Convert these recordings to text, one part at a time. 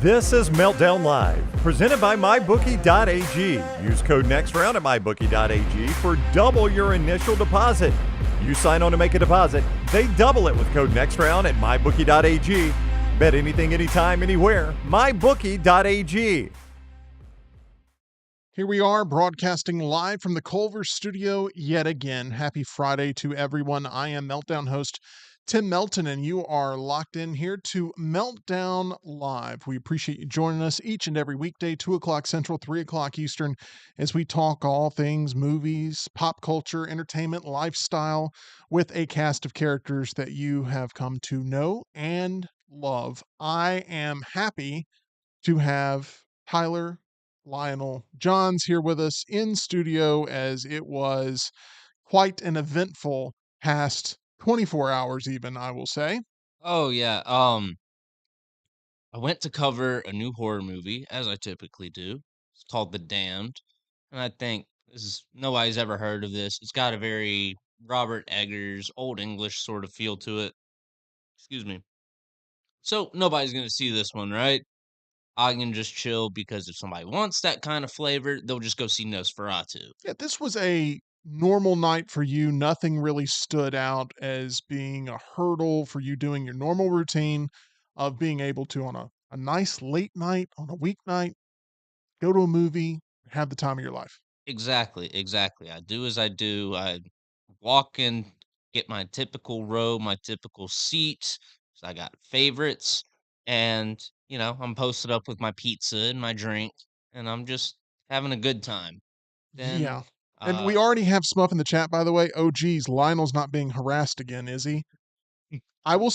This is Meltdown Live, presented by MyBookie.ag. Use code NEXTROUND at MyBookie.ag for double your initial deposit. You sign on to make a deposit, they double it with code NEXTROUND at MyBookie.ag. Bet anything, anytime, anywhere. MyBookie.ag. Here we are, broadcasting live from the Culver studio yet again. Happy Friday to everyone. I am Meltdown host Tim Melton, and you are locked in here to Meltdown Live. We appreciate you joining us each and every weekday, 2 o'clock Central, 3 o'clock Eastern, as we talk all things movies, pop culture, entertainment, lifestyle, with a cast of characters that you have come to know and love. I am happy to have Tyler Lionel Johns here with us in studio, as it was quite an eventful past 24 hours, even, I will say. Oh yeah. I went to cover a new horror movie, as I typically do. It's called The Damned, and I think nobody's ever heard of this. It's got a very Robert Eggers, Old English sort of feel to it. Excuse me. So nobody's gonna see this one, right? I can just chill because if somebody wants that kind of flavor, they'll just go see Nosferatu. Yeah, this was a normal night for you. Nothing really stood out as being a hurdle for you doing your normal routine of being able to, on a nice late night, on a weeknight, go to a movie, have the time of your life. Exactly. I do as I do. I walk in, get my typical row, my typical seat. So I got favorites, and I'm posted up with my pizza and my drink, and I'm just having a good time. Then, Yeah. And we uh, already have Smuff in the chat, by the way. Oh, geez, Lionel's not being harassed again, is he? I'm gonna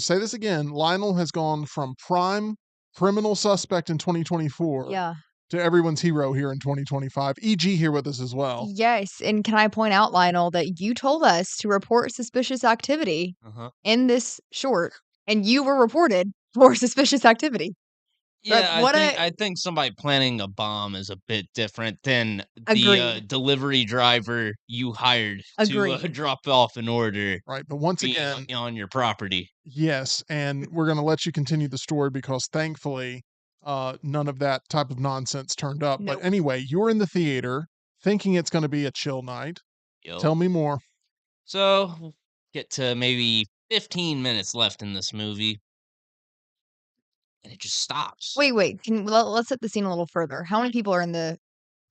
say this again. Lionel has gone from prime criminal suspect in 2024 Yeah. to everyone's hero here in 2025. EG here with us as well. Yes. And can I point out, Lionel, that you told us to report suspicious activity uh-huh. in this short, and you were reported for suspicious activity. Yeah, I What think a I think somebody planning a bomb is a bit different than the agreed. delivery driver you hired to Agreed. drop off an order Right. But once being again, on your property. yes. And we're going to let you continue the story because thankfully, none of that type of nonsense turned up. But Nope. anyway, you're in the theater thinking it's going to be a chill night. Yo. Tell me more. So, get to maybe 15 minutes left in this movie, and it just stops. Wait. Let's set the scene a little further. How many people are in the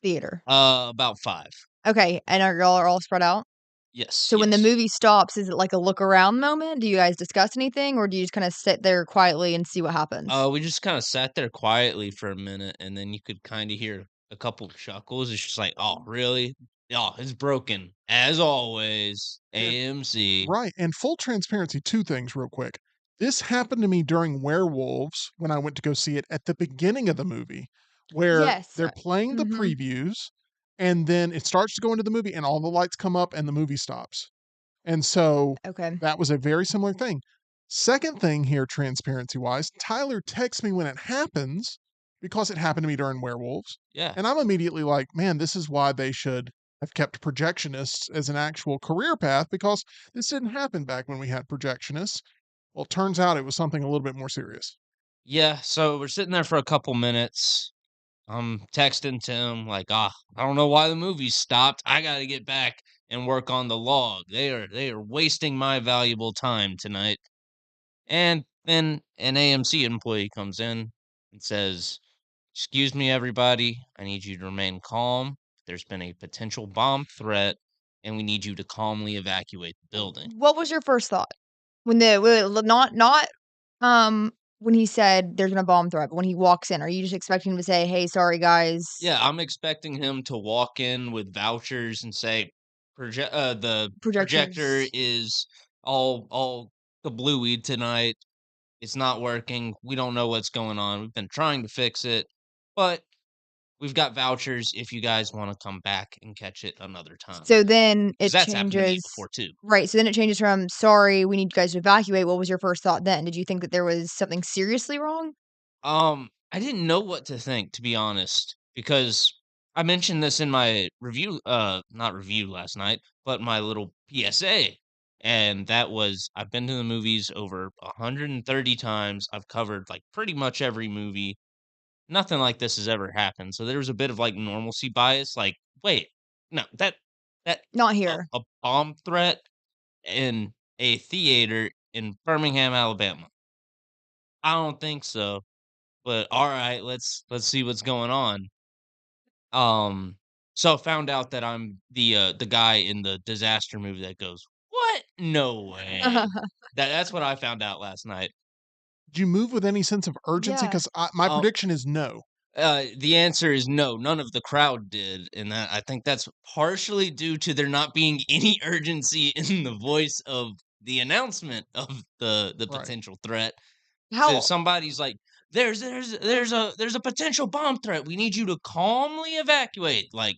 theater? About 5. Okay. And are all spread out? Yes, So when the yes. movie stops, is it like a look around moment? Do you guys discuss anything, or do you just kind of sit there quietly and see what happens? We just kinda sat there quietly for a minute, and then you could kinda hear a couple chuckles. It's just like, "Oh, really? Oh, it's broken, as always, And AMC." right. And full transparency, two things real quick. This happened to me during Werewolves when I went to go see it at the beginning of the movie, where Yes. they're playing the Mhm. previews and then it starts to go into the movie and all the lights come up and the movie stops. And so Okay. that was a very similar thing. Second thing here, transparency wise, Tyler texts me when it happens because it happened to me during Werewolves. Yeah. And I'm immediately like, man, this is why they should have kept projectionists as an actual career path because this didn't happen back when we had projectionists. Well, it turns out it was something a little bit more serious. Yeah, so we're sitting there for a couple minutes. I'm texting Tim like, I don't know why the movie stopped. I gotta get back and work on the log. They are wasting my valuable time tonight." And then an AMC employee comes in and says, "Excuse me, everybody. I need you to remain calm. There's been a potential bomb threat, and we need you to calmly evacuate the building." What was your first thought when not when he said there's been a bomb threat, but when he walks in, are you just expecting him to say, "Hey, sorry guys"? Yeah, I'm expecting him to walk in with vouchers and say, "The projector Projectors. is all kablooey tonight. It's not working. We don't know what's going on. We've been trying to fix it, but we've got vouchers if you guys wanna come back and catch it another time." So then 'Cause it that's happened to me changes. before too. Right, so then it changes from, "Sorry, we need you guys to evacuate." What was your first thought then? Did you think that there was something seriously wrong? I didn't know what to think, to be honest, because I mentioned this in my review, not review last night, but my little PSA. And that was I've been to the movies over 130 times. I've covered like pretty much every movie. Nothing like this has ever happened. So there was a bit of like normalcy bias. Like, wait, no, that Not here. a bomb threat in a theater in Birmingham, Alabama. I don't think so. But all right, let's see what's going on. Um, so I found out that I'm the guy in the disaster movie that goes, "What? No way." That's what I found out last night. Did you move with any sense of urgency? Yeah. Because my Um, prediction is no. the answer is no. None of the crowd did, and that I think that's partially due to there not being any urgency in the voice of the announcement of the Right. potential threat. So if How somebody's like, there's a potential bomb threat. We need you to calmly evacuate." Like,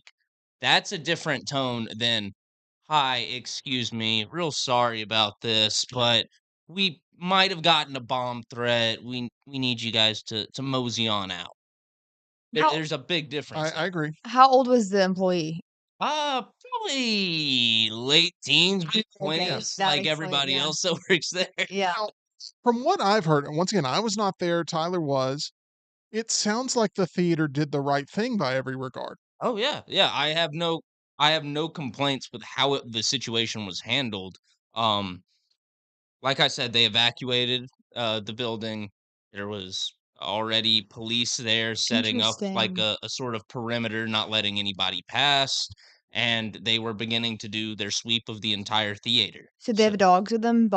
that's a different tone than, "Hi, excuse me, real sorry about this, but we might have gotten a bomb threat. We need you guys to mosey on out." how There's a big difference I there. agree. how old was the employee? Probably late teens, mid Okay, 20s, that like explains, everybody yeah. else that works there. Yeah. Now, from what I've heard, and once again, I was not there, Tyler was, it sounds like the theater did the right thing by every regard. Oh yeah, yeah. I have no complaints with how the situation was handled. Um, like I said, they evacuated the building. There was already police there setting up like Interesting. a sort of perimeter, not letting anybody pass, and they were beginning to do their sweep of the entire theater. So they So, have dogs with them,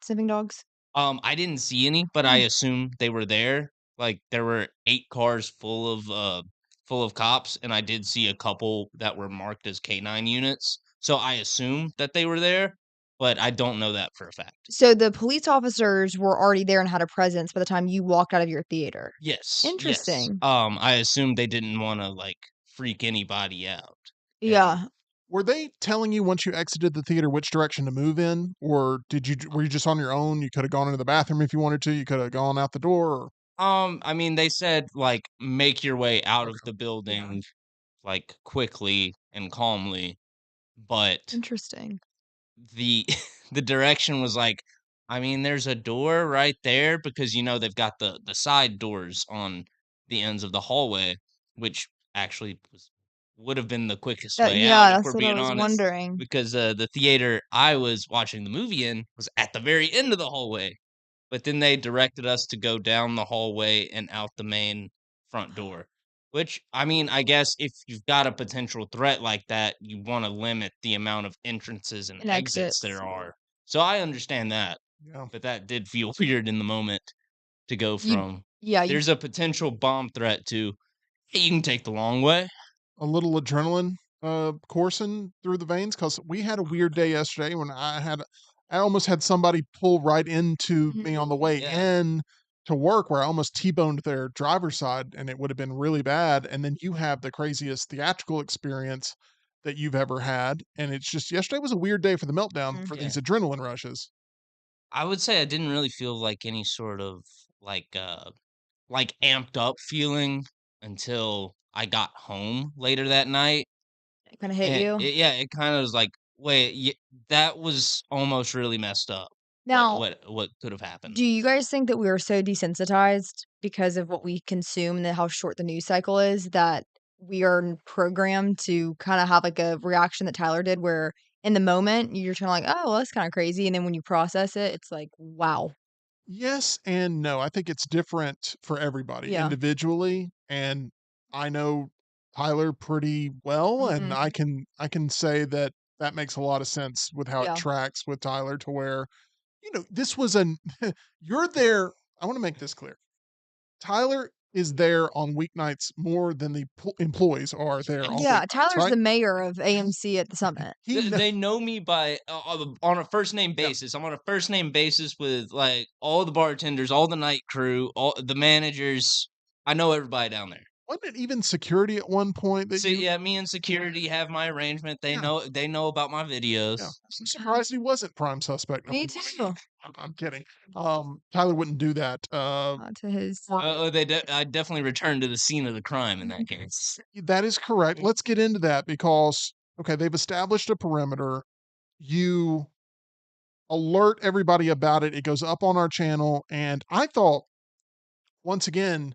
sniffing dogs? I didn't see any, but I Mm, assume they were there. Like there were 8 cars full of cops, and I did see a couple that were marked as K-9 units. So I assume that they were there, but I don't know that for a fact. so the police officers were already there and had a presence by the time you walked out of your theater. Yes, yes. Interesting. I assumed they didn't wanna, like, freak anybody out, and Yeah. Were they telling you once you exited the theater which direction to move in, or were you just on your own? You could have gone into the bathroom if you wanted to. You could have gone out the door. Or, I mean, they said, like, "Make your way out of okay. the building, like, quickly and calmly," but Interesting. the the direction was like, I mean, there's a door right there because, they've got the side doors on the ends of the hallway, which actually would have been the quickest way out Yeah, if that's we're what I being was honest, wondering. because, the theater I was watching the movie in was at the very end of the hallway, but then they directed us to go down the hallway and out the main front door, which, I mean, I guess if you've got a potential threat like that, you wanna limit the amount of entrances and And exits exits. there are. So I understand that, Yeah. but that did feel weird in the moment to go You from, yeah, you "There's a potential bomb threat," to, "Hey, you can take the long way." A little adrenaline coursing through the veins because we had a weird day yesterday when I almost had somebody pull right into me Mhm. on the way Yeah. in to work where I almost T-boned their driver's side and it would have been really bad. And then you have the craziest theatrical experience that you've ever had. And it's just yesterday was a weird day for the meltdown Mhm. for Yeah. these adrenaline rushes. I would say I didn't really feel like any sort of, like, amped up feeling until I got home later that night. It kinda hit And you. yeah, it kinda was like, "Wait, that was almost really messed up." Now, What could have happened? do you guys think that we are so desensitized because of what we consume and how short the news cycle is that we are programmed to kinda have, like, a reaction that Tyler did where in the moment, you're kinda like, "Oh, well, that's kinda crazy," and then when you process it, it's like, "Wow." Yes and no. I think it's different for everybody Yeah. individually, and I know Tyler pretty well, and Mhm. I can say that that makes a lot of sense with how it Yeah. tracks with Tyler to where, this was an you're there. I want to make this clear. Tyler is there on weeknights more than the employees are there on Yeah, weeknights, Tyler's right? the mayor of AMC at the Summit. He kno They know me by on a first name Yeah. basis. I'm on a first name basis with, like, all the bartenders, all the night crew, all the managers. I know everybody down there. Wasn't it even security at one point that So, you yeah, me and security have my arrangement. Yeah. They know about my Yeah, videos. I'm surprised he wasn't prime suspect Me number 1. too. I'm kidding. Tyler wouldn't do that. To his For I definitely returned to the scene of the crime in that case. that is correct. Let's get into that because, okay, they've established a perimeter. You alert everybody about it. It goes up on our channel, and I thought, once again,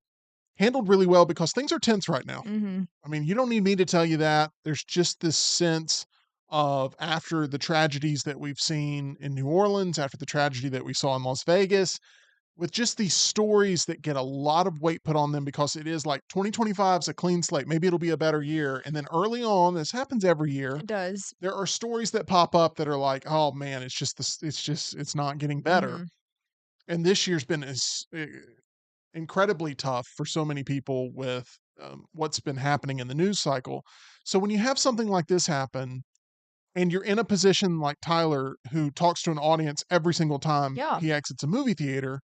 handled really well because things are tense right now. Mhm. I mean, you don't need me to tell you that. There's just this sense of, after the tragedies that we've seen in New Orleans, after the tragedy that we saw in Las Vegas, with just these stories that get a lot of weight put on them because it is like 2025 is a clean slate. Maybe it'll be a better year. And then early on, this happens every year, It does. there are stories that pop up that are like, oh man, it's not getting better. Mhm. And this year's been incredibly tough for so many people with what's been happening in the news cycle. So when you have something like this happen, and you're in a position like Tyler, who talks to an audience every single time Yeah. he exits a movie theater,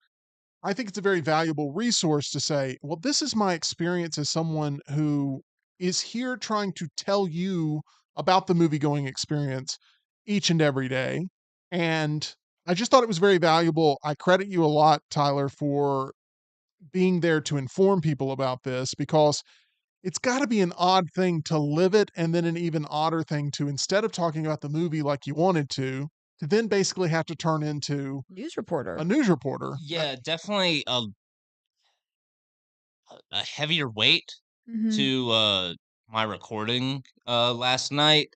I think it's a very valuable resource to say, well, this is my experience as someone who is here trying to tell you about the movie going experience each and every day. And I just thought it was very valuable. I credit you a lot, Tyler, for being there to inform people about this, because it's got to be an odd thing to live it, and then an even odder thing to, instead of talking about the movie like you wanted to then basically have to turn into News a reporter. news reporter. Yeah, definitely a heavier weight Mhm. to my recording last night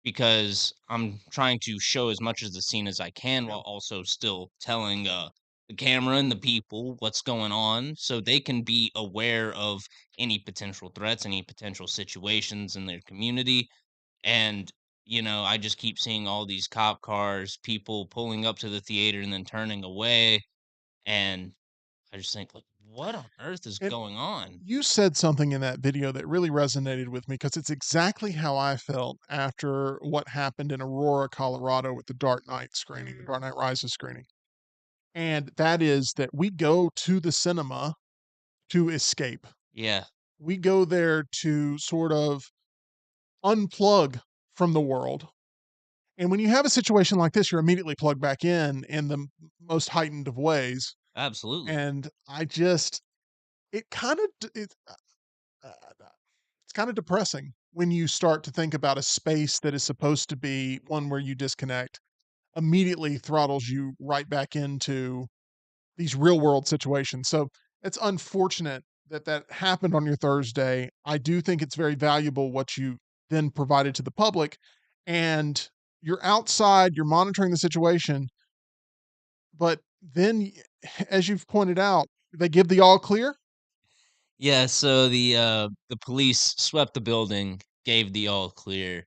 because I'm trying to show as much of the scene as I can Yeah. while also still telling the camera and the people what's going on so they can be aware of any potential threats, any potential situations in their community. And, I just keep seeing all these cop cars, people pulling up to the theater and then turning away. And I just think, like, what on earth is And going on? you said something in that video that really resonated with me, because it's exactly how I felt after what happened in Aurora, Colorado with the Dark Knight screening, the Mm. Dark Knight Rises screening. And that is that we go to the cinema to escape. Yeah, We go there to sort of unplug from the world. And when you have a situation like this, you're immediately plugged back in the most heightened of ways. absolutely. And I just, it kind of, uh, it's kind of depressing when you start to think about a space that is supposed to be one where you disconnect, immediately throttles you right back into these real world situations. So it's unfortunate that that happened on your Thursday. I do think it's very valuable what you then provided to the public, and you're outside, you're monitoring the situation, but then, as you've pointed out, they give the all clear. Yeah, so the police swept the building, gave the all clear,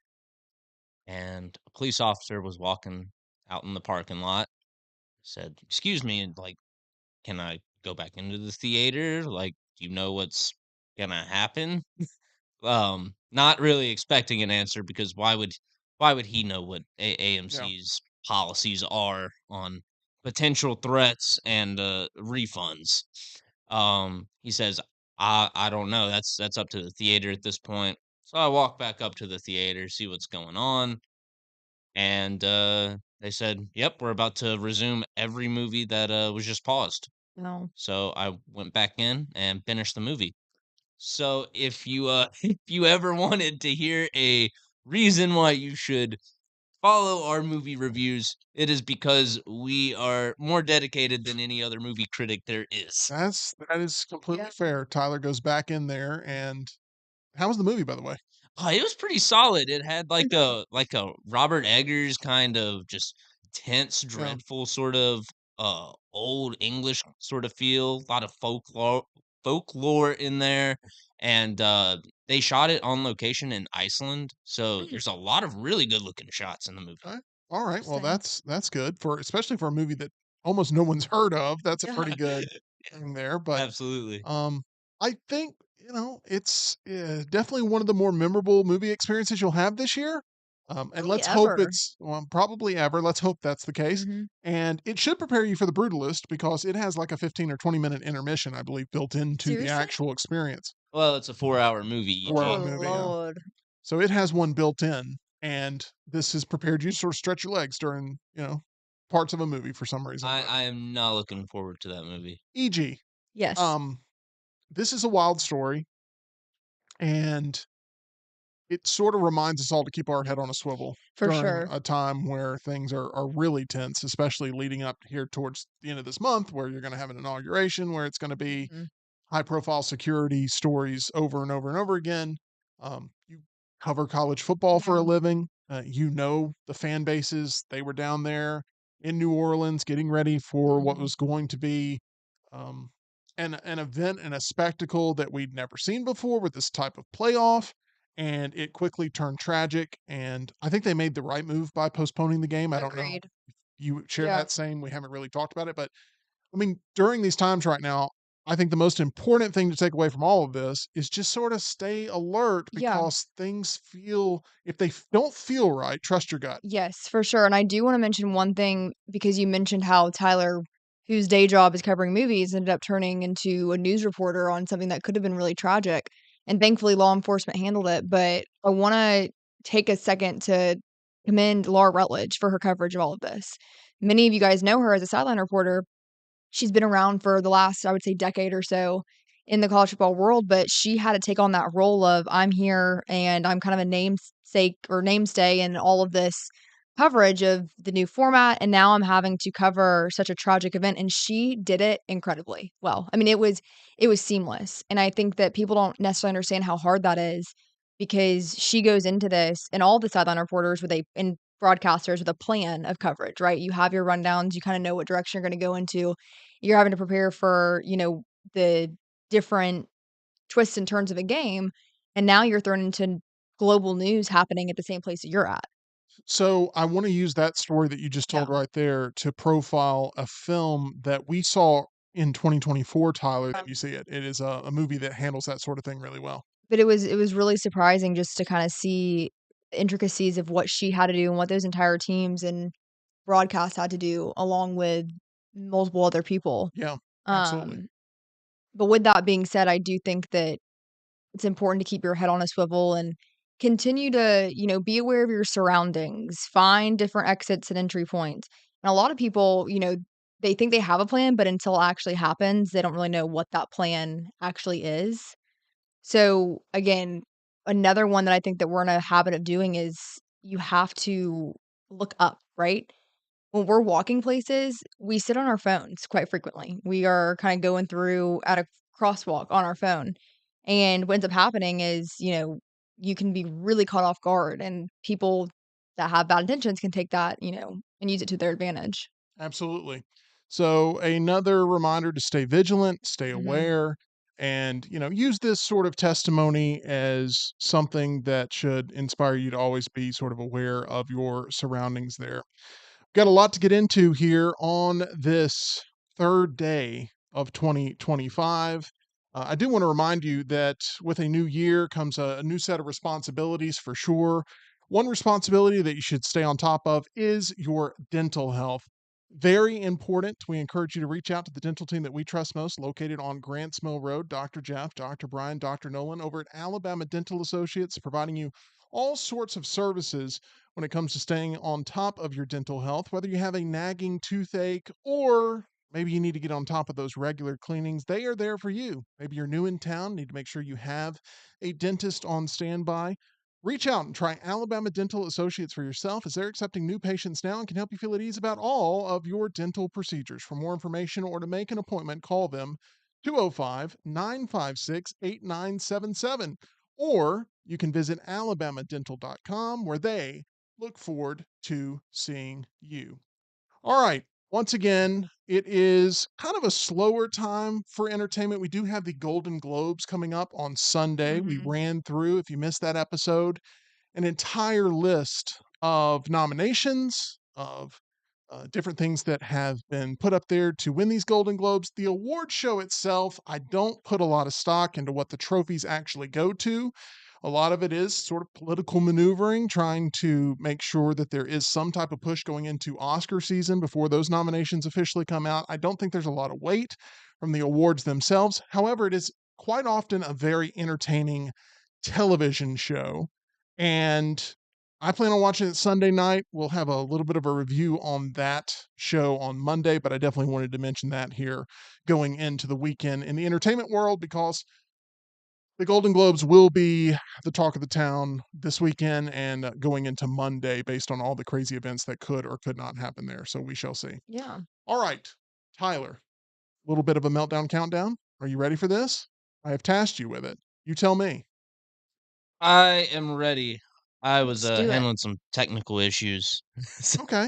and a police officer was walking out in the parking lot, said, "Excuse me," and like, "Can I go back into the theater? Like, do you know what's gonna happen?" Not really expecting an answer because why would he know what Yeah. AMC's policies are on potential threats and refunds? He says, I don't know. That's up to the theater at this point. So I walk back up to the theater, see what's going on, and they said, "Yep, we're about to resume every movie that was just paused." No. So I went back in and finished the movie. So if you if you ever wanted to hear a reason why you should follow our movie reviews, it is because we are more dedicated than any other movie critic there is. That is completely Yeah. fair. Tyler goes back in there, and how was the movie, by the way? Oh, it was pretty solid. It had like a Robert Eggers kind of just tense, Yeah. dreadful sort of old English sort of feel. A lot of folklore in there. And they shot it on location in Iceland. So Mm. there's a lot of really good looking shots in the movie. Okay. All right. Well, Interesting. that's good, for especially for a movie that almost no one's heard of. That's a Yeah. pretty good thing there. But Absolutely. um, I think, it's definitely one of the more memorable movie experiences you'll have this year. And Probably let's hope ever. it's, well, probably ever. Let's hope that's the case. Mhm. And it should prepare you for The Brutalist, because it has like a 15 or 20-minute intermission, I believe, built into the Seriously? actual experience. Well, it's a 4-hour movie. You 4 hour Oh, can't. movie. Yeah. Lord. So it has one built in, and this has prepared you to sort of stretch your legs during, parts of a movie for some reason. I But I am not looking forward to that movie. e.g., Yes. um, this is a wild story, and it sort of reminds us all to keep our head on a swivel For during sure. a time where things are really tense, especially leading up here towards the end of this month, where you're going to have an inauguration, where it's going to be Mhm. high profile security stories over and over and over again. You cover college football for a Yeah. living. You know the fan bases. They were down there in New Orleans getting ready for what Mhm. was going to be um, an event and a spectacle that we'd never seen before with this type of playoff. And it quickly turned tragic. And I think they made the right move by postponing the game. I don't know Agreed. if you share Yeah. that same. We haven't really talked about it, but I mean, during these times right now, I think the most important thing to take away from all of this is just sort of stay alert Yeah. because things feel, if they don't feel right, trust your gut. Yes, for sure. And I do want to mention one thing because you mentioned how Tyler, whose day job is covering movies, ended up turning into a news reporter on something that could have been really tragic. And thankfully, law enforcement handled it. But I want to take a second to commend Laura Rutledge for her coverage of all of this. Many of you guys know her as a sideline reporter. She's been around for the last, I would say, decade or so in the college football world, but she had to take on that role of I'm here and I'm kind of a namesake or namestay in all of this coverage of the new format. And now I'm having to cover such a tragic event. And she did it incredibly well. I mean, it was seamless. And I think that people don't necessarily understand how hard that is because she goes into this and all the sideline reporters with a and broadcasters with a plan of coverage, right? You have your rundowns, you kind of know what direction you're going to go into. You're having to prepare for, the different twists and turns of a game, and now you're thrown into global news happening at the same place that you're at. So I want to use that story that you just Yeah. told right there to profile a film that we saw in 2024, Tyler. That you see it. It is a movie that handles that sort of thing really well. But it was really surprising just to kinda see the intricacies of what she had to do and what those entire teams and broadcasts had to do along with multiple other people. Yeah, absolutely. Um, but with that being said, I do think that it's important to keep your head on a swivel and continue to, be aware of your surroundings, find different exits and entry points. And a lot of people, they think they have a plan, but until it actually happens, they don't really know what that plan actually is. So again, another one that I think that we're in a habit of doing is you have to look up, right? When we're walking places, we sit on our phones quite frequently. We are kind of going through at a crosswalk on our phone. And what ends up happening is, you can be really caught off guard and people that have bad intentions can take that, and use it to their advantage. Absolutely. So another reminder to stay vigilant, stay Mhm. aware, and use this sort of testimony as something that should inspire you to always be sort of aware of your surroundings there. Got a lot to get into here on this third day of 2025. I do want to remind you that with a new year comes a new set of responsibilities for sure. One responsibility that you should stay on top of is your dental health. Very important. We encourage you to reach out to the dental team that we trust most, located on Grants Mill Road. Dr. Jeff, Dr. Brian, Dr. Nolan over at Alabama Dental Associates, providing you all sorts of services when it comes to staying on top of your dental health, whether you have a nagging toothache or maybe you need to get on top of those regular cleanings. They are there for you. Maybe you're new in town, need to make sure you have a dentist on standby. Reach out and try Alabama Dental Associates for yourself as they're accepting new patients now and can help you feel at ease about all of your dental procedures. For more information or to make an appointment, call them 205 956 8977. Or you can visit alabamadental.com where they look forward to seeing you. All right. Once again, it is kind of a slower time for entertainment. We do have the Golden Globes coming up on Sunday. We Mhm. ran through, if you missed that episode, an entire list of nominations, of different things that have been put up there to win these Golden Globes. The award show itself, I don't put a lot of stock into what the trophies actually go to. A lot of it is sort of political maneuvering, trying to make sure that there is some type of push going into Oscar season before those nominations officially come out. I don't think there's a lot of weight from the awards themselves. However, it is quite often a very entertaining television show. And I plan on watching it Sunday night. We'll have a little bit of a review on that show on Monday, but I definitely wanted to mention that here going into the weekend in the entertainment world because The Golden Globes will be the talk of the town this weekend and going into Monday based on all the crazy events that could or could not happen there. So we shall see. Yeah. All right, Tyler, a little bit of a meltdown countdown. Are you ready for this? I have tasked you with it. You tell me. I am ready. I was Let's do it. handling some technical issues. So, Okay.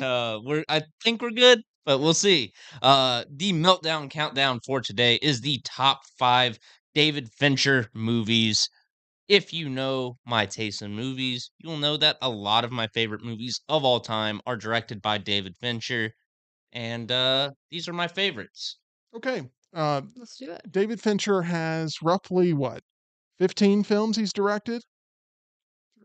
I think we're good, but we'll see. The meltdown countdown for today is the top 5 David Fincher movies. If you know my taste in movies, you'll know that a lot of my favorite movies of all time are directed by David Fincher, and these are my favorites. Okay. Let's do it. David Fincher has roughly what? 15 films he's directed?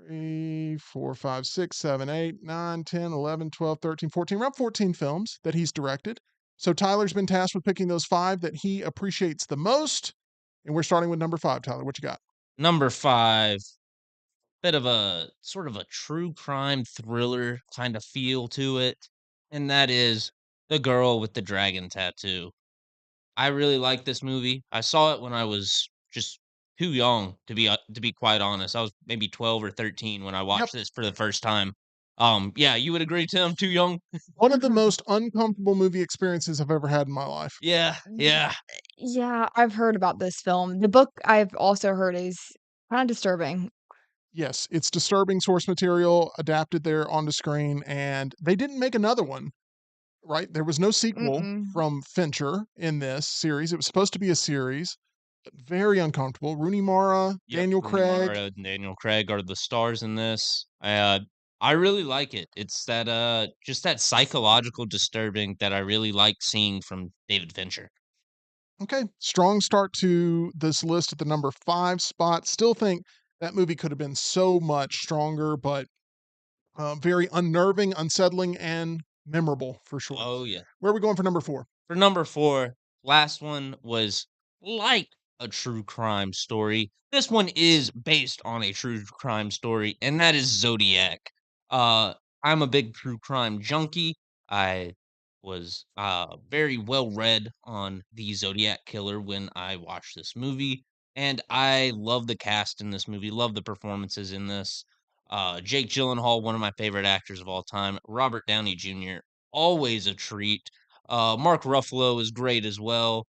3, 4, 5, 6, 7, 8, 9, 10, 11, 12, 13, 14, around 14 films that he's directed. So Tyler's been tasked with picking those 5 that he appreciates the most. And we're starting with number 5. Tyler, what you got? Number 5, bit of a sort of a true crime thriller kind of feel to it, and that is The Girl with the Dragon Tattoo. I really like this movie. I saw it when I was just too young to be quite honest. I was maybe 12 or 13 when I Yep. watched this for the first time. Yeah, you would agree, Tim? Too young? One of the most uncomfortable movie experiences I've ever had in my life. Yeah, yeah. Yeah, I've heard about this film. The book I've also heard is kind of disturbing. Yes, it's disturbing source material adapted there onto screen, and they didn't make another one, right? There was no sequel Mm-mm. from Fincher in this series. It was supposed to be a series. Very uncomfortable. Rooney Mara, Yep, Daniel Rooney Craig. Mara and Daniel Craig are the stars in this. I really like it. It's that just that psychological disturbing that I really like seeing from David Fincher. Okay, strong start to this list at the number 5 spot. Still think that movie could have been so much stronger, but very unnerving, unsettling, and memorable for sure. Oh yeah. Where are we going for number 4? For number 4, last one was like a true crime story. This one is based on a true crime story, and that is Zodiac. I'm a big true crime junkie. I was very well read on the Zodiac killer when I watched this movie, and I love the cast in this movie. Love the performances in this. Jake Gyllenhaal, one of my favorite actors of all time. Robert Downey Jr., always a treat. Mark Ruffalo is great as well.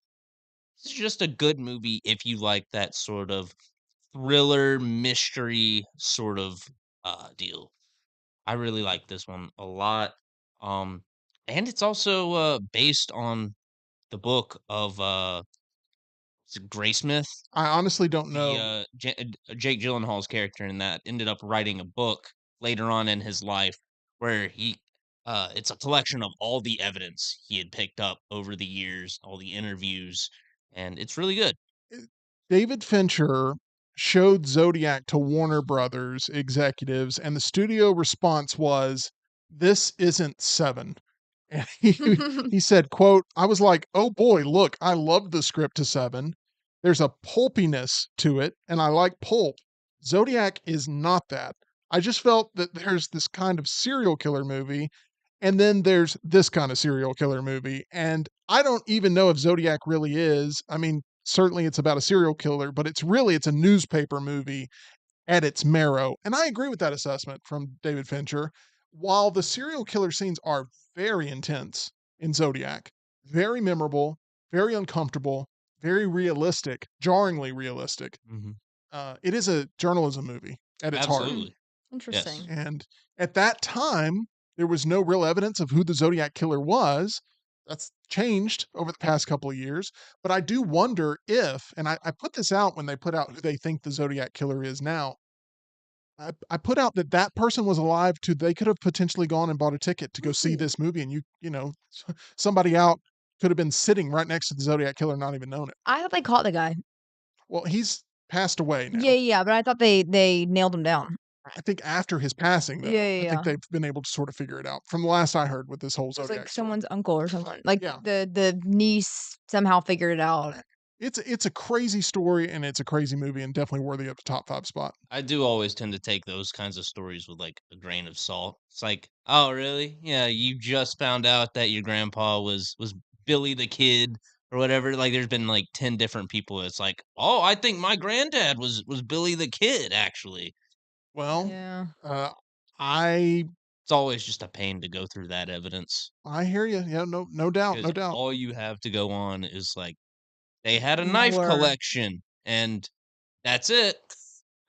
It's just a good movie if you like that sort of thriller, mystery sort of, deal. I really like this one a lot. Um, and it's also, based on the book of, is it Graysmith? I honestly don't The, know. Jake Gyllenhaal's character in that ended up writing a book later on in his life where it's a collection of all the evidence he had picked up over the years, all the interviews, and it's really good. David Fincher showed Zodiac to Warner Brothers executives, and the studio response was, "This isn't Seven." And he said, quote, "I was like, oh boy, look, I love the script to Seven. There's a pulpiness to it, and I like pulp. Zodiac is not that. I just felt that there's this kind of serial killer movie, and then there's this kind of serial killer movie. And I don't even know if Zodiac really is. I mean, certainly it's about a serial killer, but it's a newspaper movie at its marrow." And I agree with that assessment from David Fincher. While the serial killer scenes are very intense in Zodiac, very memorable, very uncomfortable, very realistic, jarringly realistic, Mhm. it is a journalism movie at its heart. Hmm. Absolutely. Yes. Interesting. And at that time, there was no real evidence of who the Zodiac killer was. That's changed over the past couple of years. But I do wonder if, and I put this out when they put out who they think the Zodiac killer is now. I put out that that person was alive too. They could have potentially gone and bought a ticket to go see Ooh. this movie, and somebody out could have been sitting right next to the Zodiac killer, and not even known it. I thought they caught the guy. Well, he's passed away Yeah, now. yeah, but I thought they nailed him down. I think after his passing, though, Yeah, yeah, I think yeah. they've been able to sort of figure it out. From the last I heard with this whole It was like Zodiac story. someone's uncle or someone. Like Yeah. the niece somehow figured it out. It's a crazy story, and it's a crazy movie, and definitely worthy of the top 5 spot. I do always tend to take those kinds of stories with like a grain of salt. It's like, oh really? Yeah, you just found out that your grandpa was Billy the Kid or whatever. Like, there's been, like, 10 different people. It's like, "Oh, I think my granddad was Billy the Kid, actually." Well, Yeah. I It's always just a pain to go through that evidence I hear you. Yeah, no doubt, because no doubt. all you have to go on is, like, they had a knife Lore. collection, and that's it.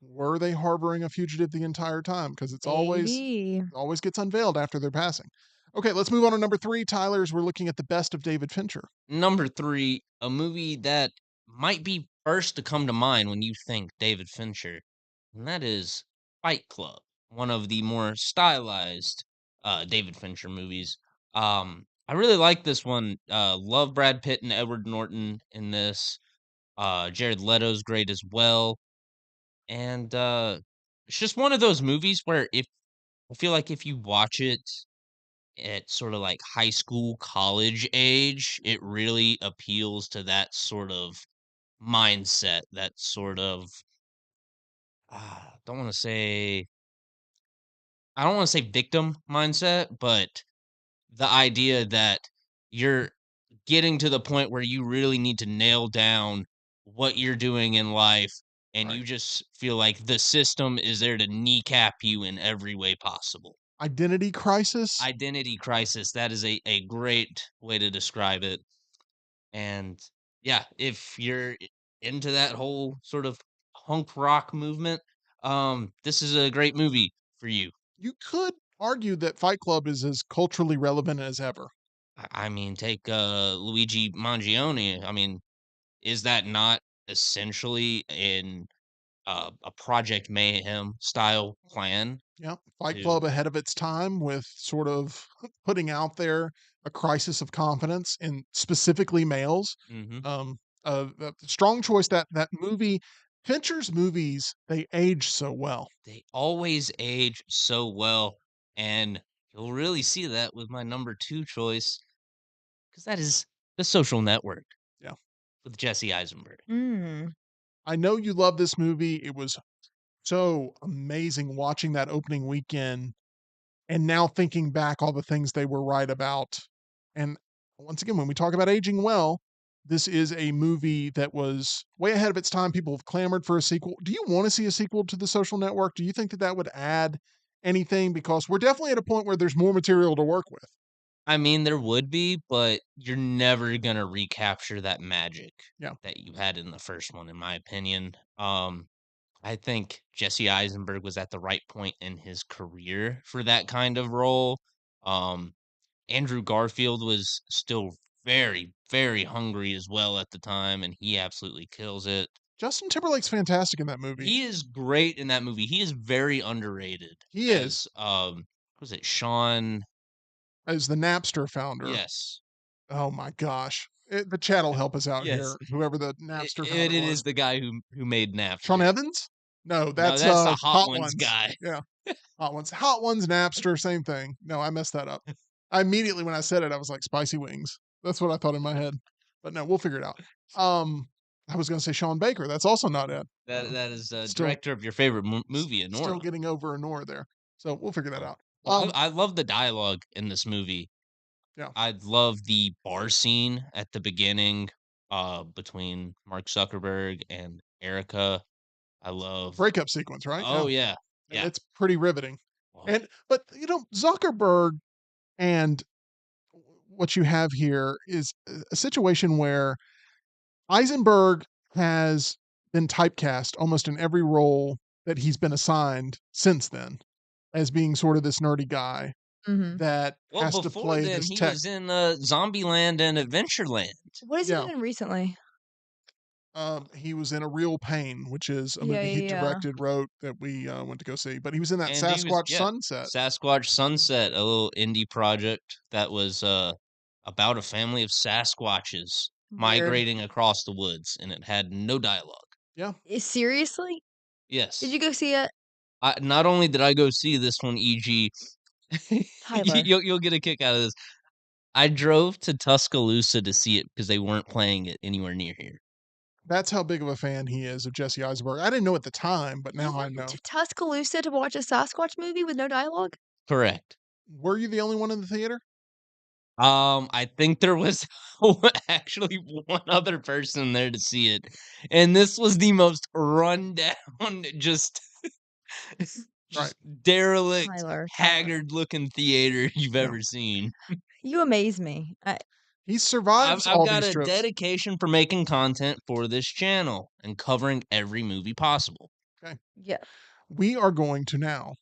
Were they harboring a fugitive the entire time? Because it's Maybe. always gets unveiled after their passing. Okay, let's move on to number 3, Tyler, as we're looking at the best of David Fincher. Number 3, a movie that might be first to come to mind when you think David Fincher, and that is Fight Club, one of the more stylized, David Fincher movies. I really like this one, love Brad Pitt and Edward Norton in this, Jared Leto's great as well, and, it's just one of those movies where if I feel like if you watch it at sort of like high school, college age, it really appeals to that sort of mindset, that sort of don't want to say I don't want to say victim mindset, but the idea that you're getting to the point where you really need to nail down what you're doing in life and Right. you just feel like the system is there to kneecap you in every way possible. Identity crisis. Identity crisis, that is a great way to describe it. And yeah, if you're into that whole sort of punk rock movement, this is a great movie for you. You could argue that Fight Club is as culturally relevant as ever. I mean, take Luigi Mangione. I mean, is that not essentially in a Project Mayhem style plan Yeah, Fight to? Club ahead of its time with sort of putting out there a crisis of confidence in specifically males. Hmm. A strong choice. That movie, Fincher's movies, they age so well. They always age so well, and you'll really see that with my number 2 choice, because that is The Social Network Yeah, with Jesse Eisenberg. Mm. I know you love this movie. It was so amazing watching that opening weekend, and now thinking back all the things they were right about. And once again, when we talk about aging well, this is a movie that was way ahead of its time. People have clamored for a sequel. Do you want to see a sequel to The Social Network? Do you think that that would add anything? Because we're definitely at a point where there's more material to work with. I mean, there would be, but you're never gonna recapture that magic Yeah. that you had in the first one, in my opinion. I think Jesse Eisenberg was at the right point in his career for that kind of role. Um, Andrew Garfield was still very, very hungry as well at the time, and he absolutely kills it. Justin Timberlake's fantastic in that movie. He is great in that movie. He is very underrated He is, as was it Sean? as the Napster founder. Yes. Oh my gosh. The chat will help us out Yes. here. Whoever the Napster It founder is was. the guy who made Sean Napster. Evans? No, No, that's that's the Hot Hot Ones Ones. guy. Yeah. Hot Ones. Hot Ones, Napster, same thing. No, I messed that up. I immediately when I said it, I was like spicy wings. That's what I thought in my head. But no, we'll figure it out. Um, I was gonna say Sean Baker. That's also not it. That is Still director of your favorite movie, still Anora. getting over a Nor there. So we'll figure that Oh. out. Well, I love the dialogue in this movie. Yeah. I love the bar scene at the beginning, between Mark Zuckerberg and Erica. I love. Breakup sequence, right? Yeah. Oh yeah, yeah. It's pretty riveting. Well, And but Zuckerberg and what you have here is a situation where Eisenberg has been typecast almost in every role that he's been assigned since then as being sort of this nerdy guy Mhm. that well, has to before play then this he tech. was in Zombieland and Adventureland. What has he Yeah, been in recently? he was in A Real Pain, which is a Yeah, movie he yeah, yeah. directed, wrote that we went to go see. But he was in that And he was, Sasquatch yeah, Sunset. Sasquatch Sunset, a little indie project that was about a family of Sasquatches Weird. migrating across the woods, and it had no dialogue. Yeah, Seriously? Did Yes. you go see it? Not only did I go see this one, EG, Tyler. you'll get a kick out of this. I drove to Tuscaloosa to see it because they weren't playing it anywhere near here. that's how big of a fan he is of Jesse Eisenberg. I didn't know at the time, but You now I went know. to Tuscaloosa to watch a Sasquatch movie with no dialogue? Correct. Were you the only one in the theater? I think there was actually one other person there to see it, and this was the most run down, just Right. just derelict, Tyler. haggard-looking theater you've Yeah. ever seen. You amaze me. He survives I've all got these a trips. dedication for making content for this channel and covering every movie possible. Okay. Yeah. We are going to now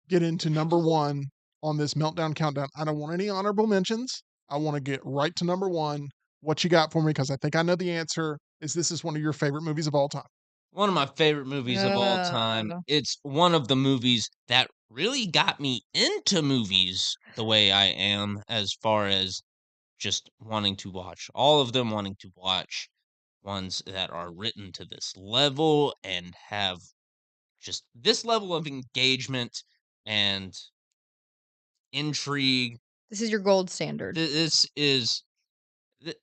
get into number one on this Meltdown Countdown. I don't want any honorable mentions. I want to get right to number one. What you got for me? Because I think I know the answer. This is one of your favorite movies of all time? One of my favorite movies of all time. Uh, It's one of the movies that really got me into movies the way I am, as far as just wanting to watch all of them, wanting to watch ones that are written to this level and have just this level of engagement and intrigue. this is your gold standard. This is th-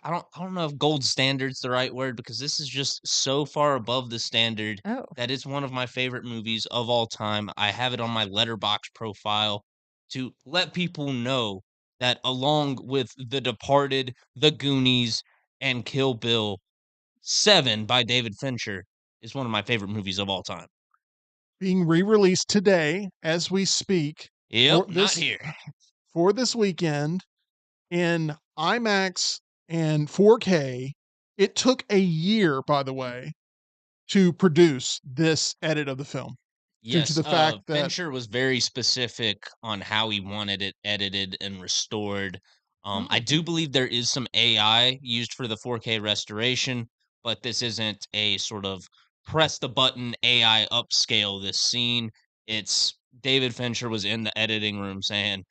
I don't know if gold standard's the right word, because this is just so far above the standard Oh. that it's one of my favorite movies of all time. I have it on my letterbox profile to let people know that, along with The Departed, The Goonies, and Kill Bill, Seven by David Fincher is one of my favorite movies of all time. Being re-released today as we speak for Yep, not this here. for this weekend in IMAX and 4K. It took a year, by the way, to produce this edit of the film due to Yes, the fact that Fincher was very specific on how he wanted it edited and restored. I oh, do believe there is some AI used for the 4K restoration, but this isn't a sort of press the button AI upscale this scene. It's David Fincher was in the editing room saying,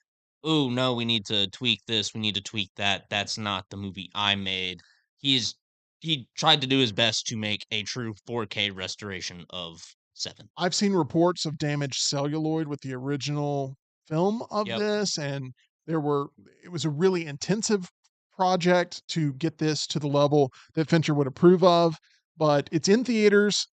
"Ooh, no, we need to tweak this, we need to tweak that. That's not the movie I made." He's he tried to do his best to make a true 4K restoration of Seven. I've seen reports of damaged celluloid with the original film of Yep. this, and there were it was a really intensive project to get this to the level that Fincher would approve of, but it's in theaters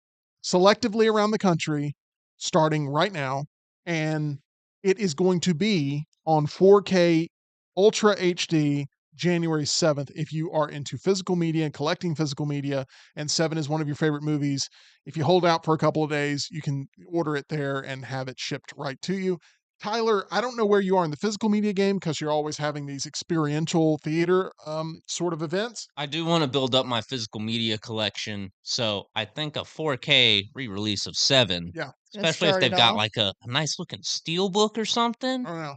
selectively around the country starting right now, and it is going to be on 4K Ultra HD January 7th if you are into physical media and collecting physical media, and Seven is one of your favorite movies. If you hold out for a couple of days, you can order it there and have it shipped right to you. Tyler, I don't know where you are in the physical media game because you're always having these experiential theater sort of events. I do want to build up my physical media collection, so I think a 4K re-release of Seven, Yeah, Gonna especially if start they've it got off. like a nice looking steel book or something. I don't know.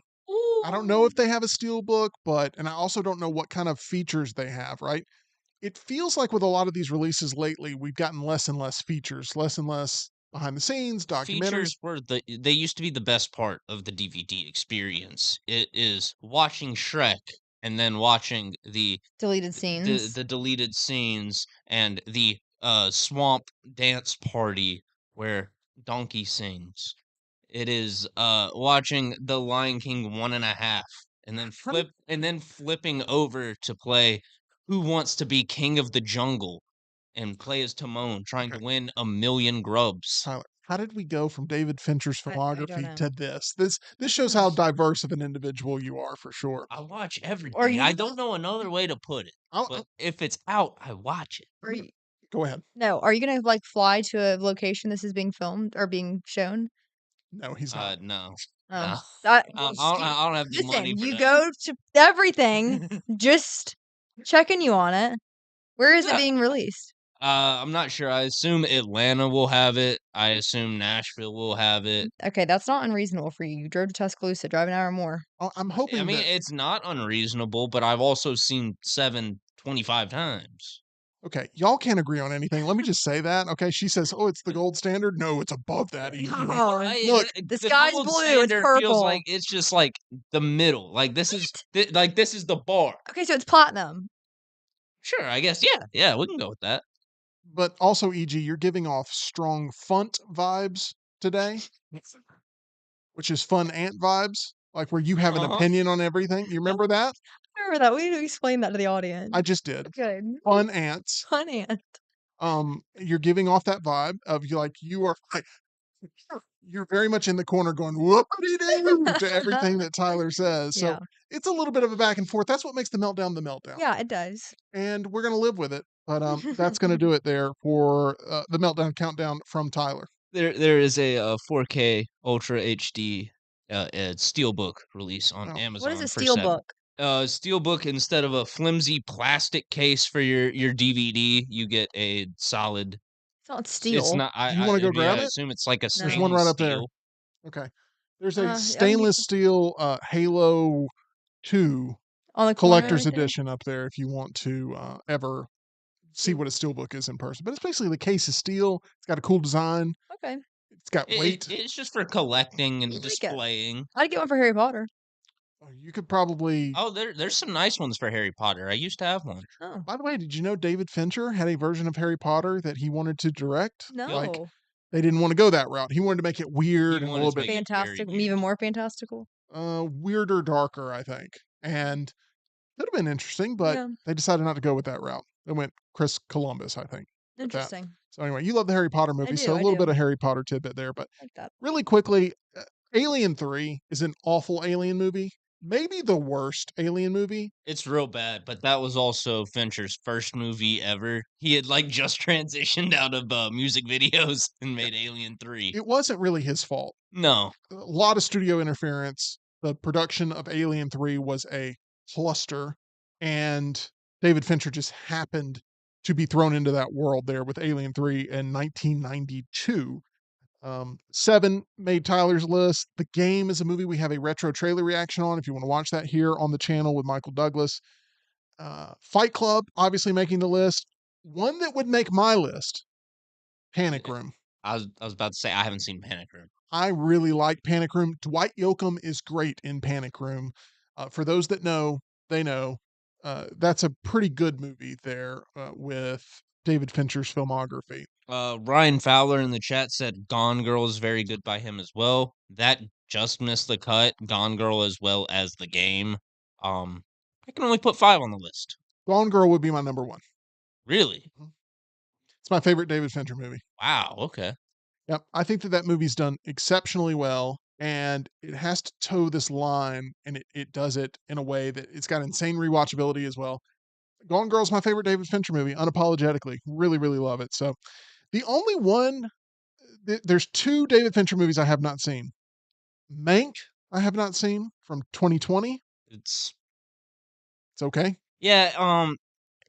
I don't know Ooh. if they have a steel book, but and I also don't know what kind of features they have, right? It feels like with a lot of these releases lately, we've gotten less and less features, less and less behind the scenes, documentaries. Features were they used to be the best part of the DVD experience. It is watching Shrek and then watching Deleted scenes. the deleted scenes and the swamp dance party where Donkey sings. It is watching The Lion King 1.5 and then flipping over to play Who Wants to Be King of the Jungle and play as Timon trying to Okay, win a million grubs. Tyler, how did we go from David Fincher's I don't filmography know. to this? This shows how diverse of an individual you are for sure. I watch Are everything. I you? don't know another way to put it, I'll but if it's out, I watch it. Are you? go ahead. No. Are you gonna like fly to a location this is being filmed or being shown? No, he's not. No, Oh, no. that I don't have the money listen. for You that. go to everything. Just checking you on it. Where is it Yeah. being released? I'm not sure. I assume Atlanta will have it. I assume Nashville will have it. Okay, that's not unreasonable for you. You drove to Tuscaloosa, drive an hour more. I'm I hoping mean, that it's not unreasonable, but I've also seen Seven 25 times. okay, y'all can't agree on anything. Let me just say that. Okay, she says, "Oh, it's the gold standard." No, it's above that easily. Oh, Look, the The sky's gold blue. It's standard feels like purple. it's just like the middle. Like this is the bar. Okay, so it's platinum. Sure, I guess. Yeah, yeah, we can go with that. but also, EG, you're giving off strong funt vibes today, which is fun ant vibes, like where you have an Uh-huh. opinion on everything. You remember that? Remember that. We need to explain that to the audience. I just did. Good. Fun ants. Fun ant. You're giving off that vibe of you like you are you're very much in the corner going, whoopity-doo, to everything that Tyler says. So Yeah. it's a little bit of a back and forth. That's what makes the meltdown the meltdown. Yeah, it does. And we're going to live with it. But that's going to do it there for the meltdown countdown from Tyler. There is a 4K Ultra HD steelbook release on Oh. Amazon. What is a for steel book? Steelbook, instead of a flimsy plastic case for your DVD, you get a solid. It's not It's steel. not. Do you wanna go grab I it? assume it's like a No. There's one stainless right up there. steel. Okay. There's I a mean, stainless steel Halo 2 on the corner collector's right there? edition up there if you want to ever see what a steelbook is in person. But it's basically the case is steel. It's got a cool design. Okay. It's got weight. It's just for collecting and I like it. displaying. I'd get one for Harry Potter. You could probably. Oh, there's some nice ones for Harry Potter. I used to have one. Oh. By the way, did you know David Fincher had a version of Harry Potter that he wanted to direct? No. Like, they didn't want to go that route. He wanted to make it weird and a wanted little to bit make it very Fantastic. weird. Even more fantastical. weirder, darker, I think. And could have been interesting, but Yeah. they decided not to go with that route. They went Chris Columbus, I think. with that. Interesting. So anyway, you love the Harry Potter movies, do, so a I little do. bit of Harry Potter tidbit there. But Like that. really quickly, Alien 3 is an awful Alien movie. Maybe the worst Alien movie. It's real bad, but that was also Fincher's first movie ever. He had like just transitioned out of music videos and made Alien 3. It wasn't really his fault. No. A lot of studio interference. The production of Alien 3 was a cluster, and David Fincher just happened to be thrown into that world there with Alien 3 in 1992. Seven made Tyler's list. The Game is a movie we have a retro trailer reaction on if you want to watch that here on the channel with Michael Douglas. Fight Club, obviously making the list. One that would make my list, Panic Room. I was about to say I haven't seen Panic Room. I really like Panic Room. Dwight Yoakam is great in Panic Room. For those that know, they know. That's a pretty good movie there with David Fincher's filmography. Ryan Fowler in the chat said Gone Girl is very good by him as well. That just missed the cut. Gone Girl as well as The Game. I can only put 5 on the list. Gone Girl would be my number one. Really? It's my favorite David Fincher movie. Wow. Okay. Yep. I think that movie's done exceptionally well, and it has to toe this line, and it does it in a way that it's got insane rewatchability as well. Gone Girl's my favorite David Fincher movie, unapologetically. Really, really love it. So the only one, there's 2 David Fincher movies I have not seen. Mank, I have not seen from 2020. It's okay. Yeah,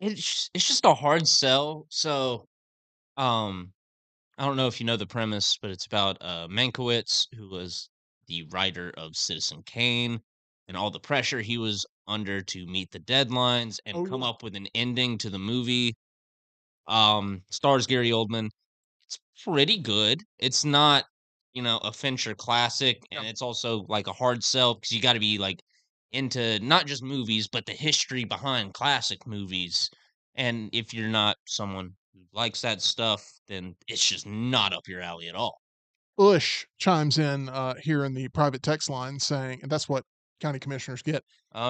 it's just a hard sell. So, I don't know if you know the premise, but it's about Mankiewicz, who was the writer of Citizen Kane, and all the pressure he was under to meet the deadlines and come up with an ending to the movie. Stars Gary Oldman. It's pretty good. It's not, a Fincher classic, and it's also like a hard sell because you got to be like into not just movies, but the history behind classic movies. And if you're not someone who likes that stuff, then it's just not up your alley at all. Bush chimes in here in the private text line saying, and that's what county commissioners get,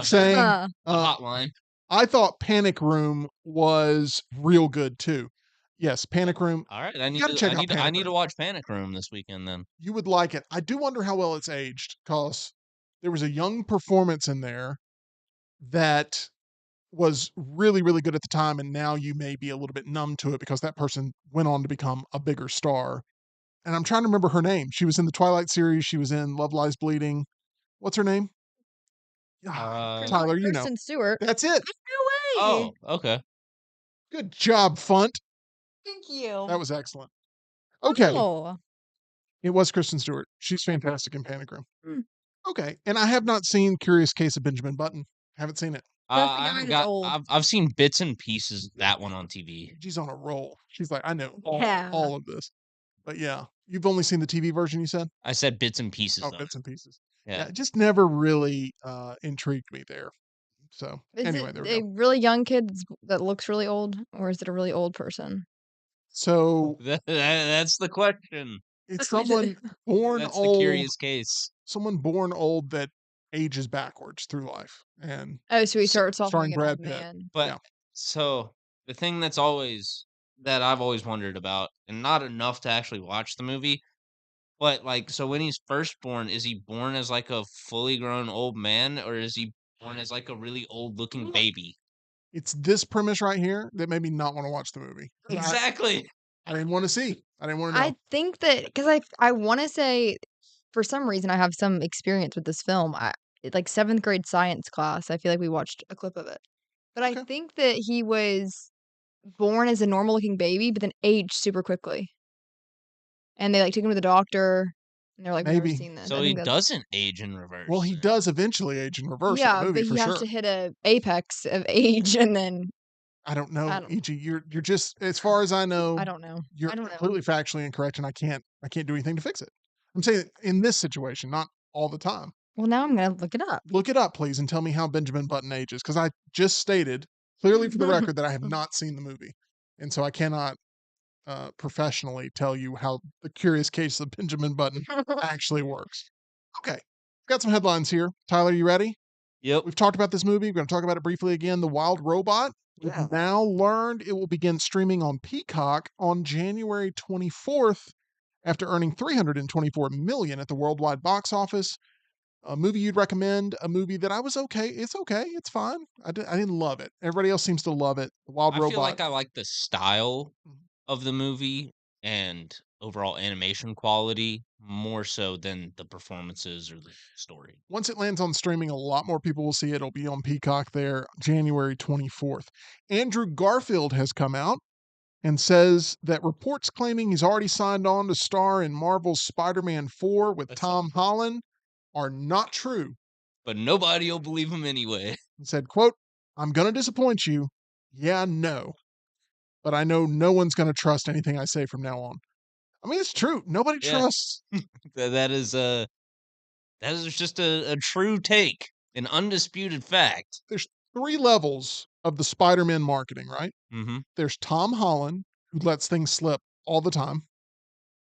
saying, A hotline. I thought Panic Room was real good too. Yes, Panic Room. All right, I need to watch Panic Room this weekend then. You would like it. I do wonder how well it's aged because there was a young performance in there that was really, really good at the time, and now you may be a little bit numb to it because that person went on to become a bigger star. And I'm trying to remember her name. She was in the Twilight series. She was in Love Lies Bleeding. What's her name? Tyler, you know. Kristen Stewart. That's it. No way. Oh, okay. Good job, Funt. Thank you. That was excellent. Okay. Oh. It was Kristen Stewart. She's fantastic in Panic Room. Hmm. Okay. And I have not seen Curious Case of Benjamin Button. Haven't seen it. I've seen bits and pieces of that one on TV. She's on a roll. She's like, I know Yeah. all of this. But yeah, you've only seen the TV version, you said? I said bits and pieces. Oh, bits and pieces. Yeah. It just never really intrigued me there. So Is anyway, it there we a go. really young kid that looks really old, or is it a really old person? So that's the question. it's someone born That's old. the curious case. Someone born old that ages backwards through life. And Oh, so he starts off starring like an old Brad Pitt. man. But Yeah. so the thing that I've always wondered about, and not enough to actually watch the movie, But, like, so when he's first born, is he born as, like, a fully grown old man, or is he born as, like, a really old-looking baby? It's this premise right here that made me not want to watch the movie. Exactly. I didn't want to see. I didn't want to know. I think that because I want to say for some reason I have some experience with this film. Like seventh grade science class. I feel like we watched a clip of it, but I Okay. think that he was born as a normal looking baby, but then aged super quickly, and they like took him to the doctor, and they're like, "We've never Maybe. seen this." So I he think that's doesn't age in Well, reverse he then. does eventually age in reverse in yeah, the but movie he for has sure. to hit a apex of age, and then I don't I know, don't E.G. You're just as far as I know, I don't know. you're I don't know. completely factually incorrect, and I can't do anything to fix it. I'm saying in this situation, not all the time. Well, now I'm gonna look it up. Look it up, please, and tell me how Benjamin Button ages, because I just stated clearly for the record that I have not seen the movie, and so I cannot professionally tell you how the Curious Case of Benjamin Button actually works. Okay, got some headlines here. Tyler, you ready? Yep. We've talked about this movie. We're going to talk about it briefly again. The Wild Robot. We've now learned it will begin streaming on Peacock on January 24th after earning 324 million at the worldwide box office. A movie you'd recommend, a movie that I was okay. It's okay. It's fine. I didn't love it. Everybody else seems to love it. The Wild I feel Robot. like I like the style Mhm. of the movie and overall animation quality more so than the performances or the story. Once it lands on streaming, a lot more people will see it. It'll be on Peacock there January 24th. Andrew Garfield has come out and says that reports claiming he's already signed on to star in Marvel's Spider-Man 4 with Tom Holland are not true. But nobody'll believe him anyway. He said, quote, "I'm going to disappoint you. Yeah, no. But I know no one's going to trust anything I say from now on." I mean, it's true. Nobody Yeah. trusts. That is just a true take, an undisputed fact. There's 3 levels of the Spider-Man marketing, right? Mhm. There's Tom Holland, who lets things slip all the time.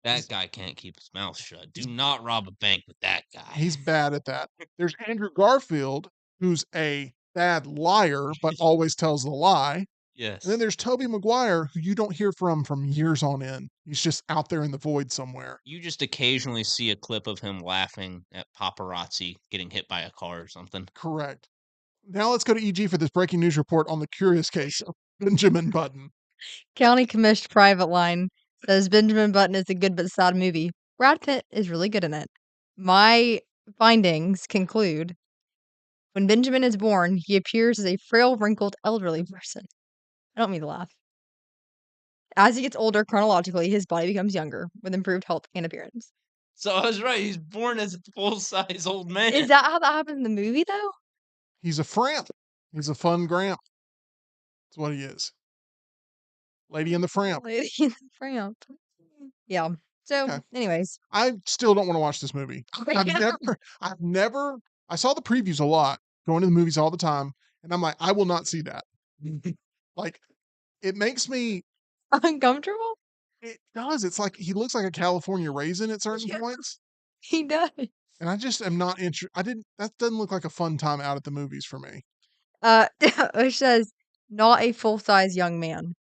That guy can't keep his mouth shut. Do not rob a bank with that guy. He's bad at that. There's Andrew Garfield, who's a bad liar, but always tells the lie. Yes. And then there's Tobey Maguire, who you don't hear from years on end. He's just out there in the void somewhere. You just occasionally see a clip of him laughing at paparazzi getting hit by a car or something. Correct. Now let's go to EG for this breaking news report on the Curious Case of Benjamin Button. County Commissioned Private Line says Benjamin Button is a good but sad movie. Brad Pitt is really good in it. My findings conclude when Benjamin is born, he appears as a frail, wrinkled, elderly person. I don't mean to laugh. As he gets older chronologically, his body becomes younger with improved health and appearance. So I was right. He's born as a full-size old man. Is that how that happened in the movie, though? He's a framp. He's a fun gramp. That's what he is. Lady in the Framp. Lady in the Framp. Yeah. So, Okay. anyways. I still don't want to watch this movie. I've never, I saw the previews a lot, going to the movies all the time, and I'm like, I will not see that. Like, it makes me, Uncomfortable? it does. It's like he looks like a California raisin at certain Yeah. points. He does. And I just am not interested. That doesn't look like a fun time out at the movies for me. It says, not a full-size young man.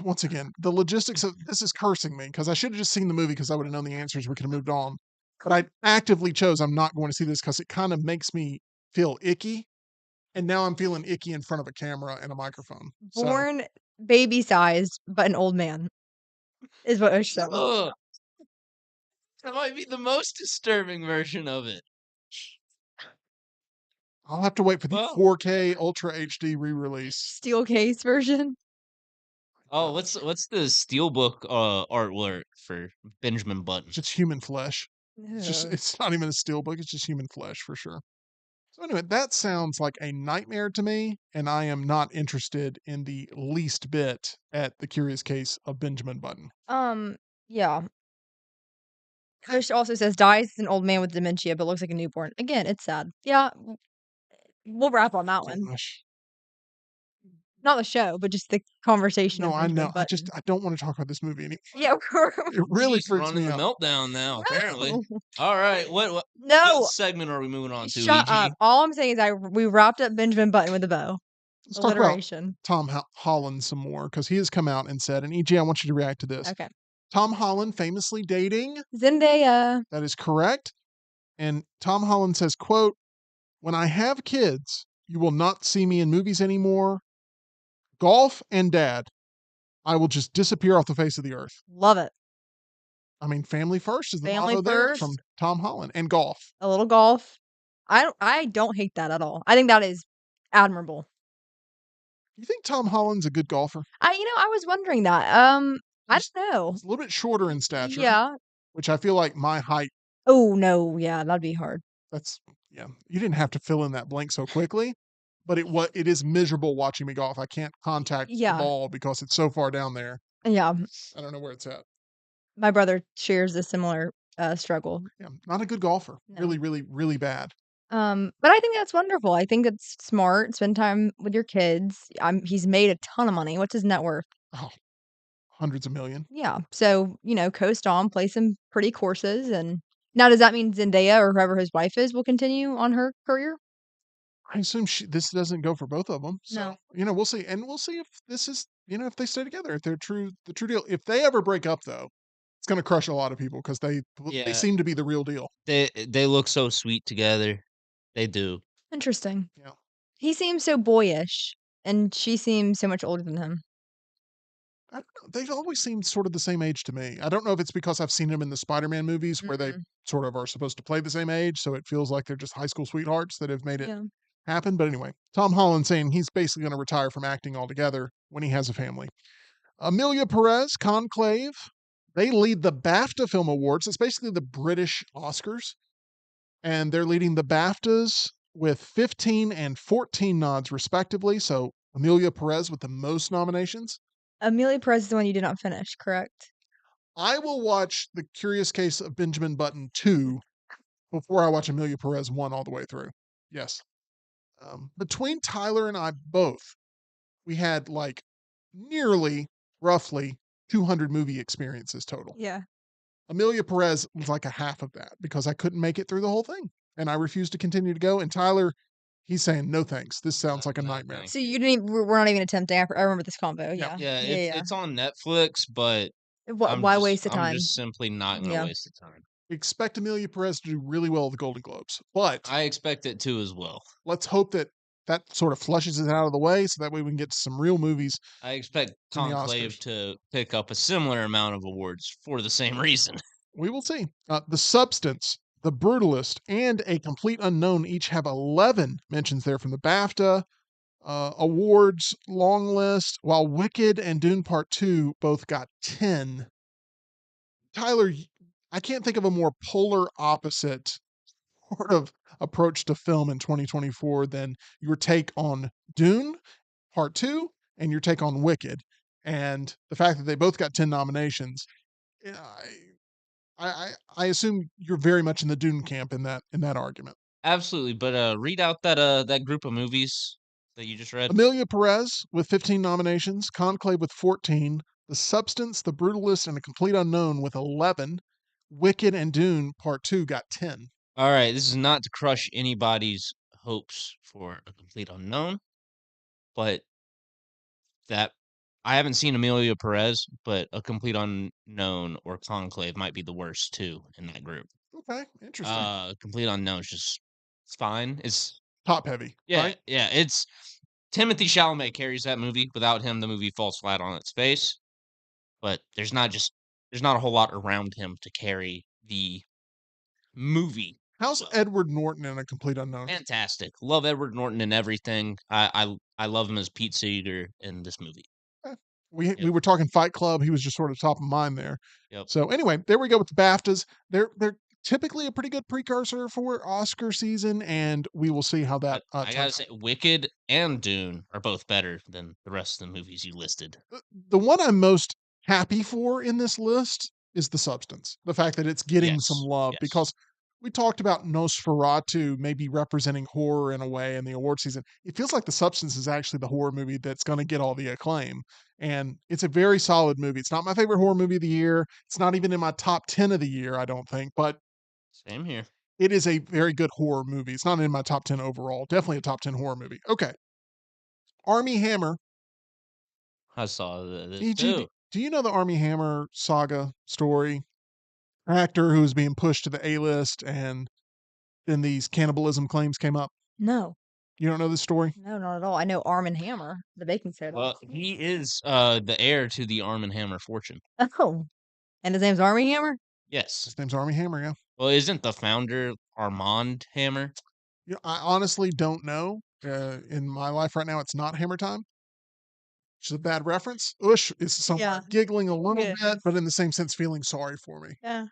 Once again, the logistics of this is cursing me because I should have just seen the movie because I would have known the answers. We could have moved on. But I actively chose I'm not going to see this because it kind of makes me feel icky. And now I'm feeling icky in front of a camera and a microphone. So Born baby-sized, but an old man. Is what it says. Ugh. That might be the most disturbing version of it. I'll have to wait for the Well- 4K Ultra HD re-release. Steel case version. Oh, what's the steelbook artwork for Benjamin Button? It's just human flesh. Ugh. It's not even a steelbook. It's just human flesh for sure. So anyway, that sounds like a nightmare to me, and I am not interested in the least bit at the Curious Case of Benjamin Button. Yeah. Kush also says dies as an old man with dementia, but looks like a newborn. Again, it's sad. Yeah, we'll wrap on that one. Gosh. Not the show, but just the conversation. No, of I Benjamin know. Button. I don't want to talk about this movie anymore. Yeah, we're It really He's freaks running me the out. meltdown now. Apparently. All right. What no. segment are we moving on to? Shut EG? up. All I'm saying is we wrapped up Benjamin Button with a bow. Let's talk about Alliteration. Tom Holland some more because he has come out and said, and EG, I want you to react to this. Okay. Tom Holland famously dating. Zendaya. That is correct. And Tom Holland says, quote, "When I have kids, you will not see me in movies anymore. Golf and dad. I will just disappear off the face of the earth." Love it. I mean, family first is the Family motto there from first. Tom Holland, and golf. A little golf. I don't hate that at all. I think that is admirable. You think Tom Holland's a good golfer? I was wondering that. I He's don't know. he's a little bit shorter in stature, Yeah. which I feel like my height, Oh, no, yeah, that'd be hard. that's yeah, you didn't have to fill in that blank so quickly, but it is miserable watching me golf. I can't contact the Yeah. ball because it's so far down there. Yeah, I don't know where it's at. my brother shares a similar, struggle. Yeah, not a good golfer. No. Really, really, really bad. But I think that's wonderful. I think it's smart. Spend time with your kids. He's made a ton of money. What's his net worth? Oh, hundreds of million. Yeah. So, coast on, play some pretty courses. And now, does that mean Zendaya or whoever his wife is will continue on her career? I assume this doesn't go for both of them. No. So, we'll see. And we'll see if this is, if they stay together, if they're the true deal. If they ever break up, though, it's going to crush a lot of people because they Yeah. seem to be the real deal. They look so sweet together. They do. Interesting. Yeah. He seems so boyish, and she seems so much older than him. I don't know. They've always seemed sort of the same age to me. I don't know if it's because I've seen them in the Spider-Man movies where they Mhm. sort of are supposed to play the same age, so it feels like they're just high school sweethearts that have made it Yeah. happen. But anyway, Tom Holland saying he's basically going to retire from acting altogether when he has a family. Amelia Perez, Conclave, they lead the BAFTA Film Awards. It's basically the British Oscars, and they're leading the BAFTAs with 15 and 14 nods respectively. So Amelia Perez with the most nominations. Amelia Perez is the one you did not finish, correct? I will watch The Curious Case of Benjamin Button 2 before I watch Amelia Perez 1 all the way through. Yes. Between Tyler and I both, we had like nearly, roughly 200 movie experiences total. Yeah. Amelia Perez was like a half of that because I couldn't make it through the whole thing. And I refused to continue to go. And Tyler, he's saying, no thanks. This sounds like a No, nightmare. thanks. So you didn't even we're not even attempting. I remember this combo. Yeah. Yeah. Yeah, it's on Netflix, but Why waste the I'm time? just simply not gonna Yeah. waste the time. Expect Amelia Perez to do really well at the Golden Globes. But I expect it to as well. let's hope that sort of flushes it out of the way so that way we can get to some real movies. I expect In the Conclave Oscars. to pick up a similar amount of awards for the same reason. We will see. The Substance, The Brutalist, and A Complete Unknown each have 11 mentions there from the BAFTA awards long list, while Wicked and Dune Part 2 both got 10. Tyler, I can't think of a more polar opposite sort of approach to film in 2024 than your take on Dune Part 2 and your take on Wicked. And the fact that they both got 10 nominations, yeah, I assume you're very much in the Dune camp in that argument. Absolutely, but read out that group of movies that you just read. Amelia Perez with 15 nominations, Conclave with 14, The Substance, The Brutalist, and A Complete Unknown with 11. Wicked and Dune Part 2 got 10. All right, this is not to crush anybody's hopes for A Complete Unknown, but that I haven't seen Amelia Perez, but A Complete Unknown or Conclave might be the worst two in that group. Okay, interesting. Complete Unknown is just it's fine. It's Top heavy, yeah, right? yeah. It's Timothy Chalamet carries that movie. Without him, the movie falls flat on its face. But there's not a whole lot around him to carry the movie. How's well. Edward Norton in A Complete Unknown? Fantastic. Love Edward Norton and everything. I love him as Pete Seeger in this movie. We were talking Fight Club. He was just sort of top of mind there. Yep. So anyway, there we go with the BAFTAs. They're typically a pretty good precursor for Oscar season, and we will see how that. I gotta say, Wicked and Dune are both better than the rest of the movies you listed. The one I'm most happy for in this list is The Substance. The fact that it's getting some love Yes. because we talked about Nosferatu maybe representing horror in a way in the award season. It feels like The Substance is actually the horror movie that's going to get all the acclaim. And it's a very solid movie. It's not my favorite horror movie of the year. It's not even in my top 10 of the year, I don't think, but Same here. it is a very good horror movie. It's not in my top 10 overall. Definitely a top 10 horror movie. Okay. Army Hammer. I saw this TGD, too. Do you know the Army Hammer saga story? Actor who was being pushed to the A-list, and then these cannibalism claims came up. No. You don't know this story? No, not at all. I know Arm& and Hammer, the baking soda. Well, he is the heir to the Arm& Hammer fortune. Oh, and his name's Army Hammer? Yes. His name's Army Hammer, yeah. Well, isn't the founder Armand Hammer? You know, I honestly don't know. In my life right now, it's not Hammer time. Which is a bad reference. Ush is somewhat giggling a little Yeah. bit, but in the same sense, feeling sorry for me. Yeah.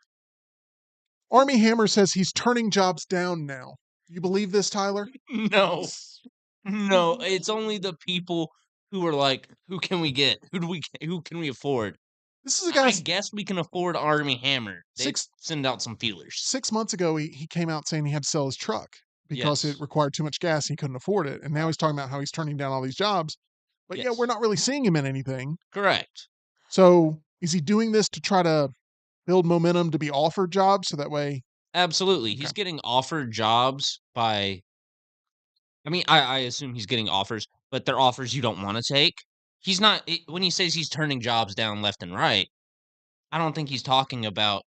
Army Hammer says he's turning jobs down now. You believe this, Tyler? No. No, it's only the people who are like, who can we get? Who can we afford? This is a guy I guess we can afford Army Hammer. They Six- send out some feelers. 6 months ago. He came out saying he had to sell his truck because Yes. it required too much gas. He couldn't afford it. And now he's talking about how he's turning down all these jobs. But yeah, Yes. we're not really seeing him in anything. Correct. So is he doing this to try to build momentum to be offered jobs so that way? Absolutely. Okay. He's getting offered jobs by, I mean, I assume he's getting offers, but they're offers you don't want to take. He's not, when he says he's turning jobs down left and right, I don't think he's talking about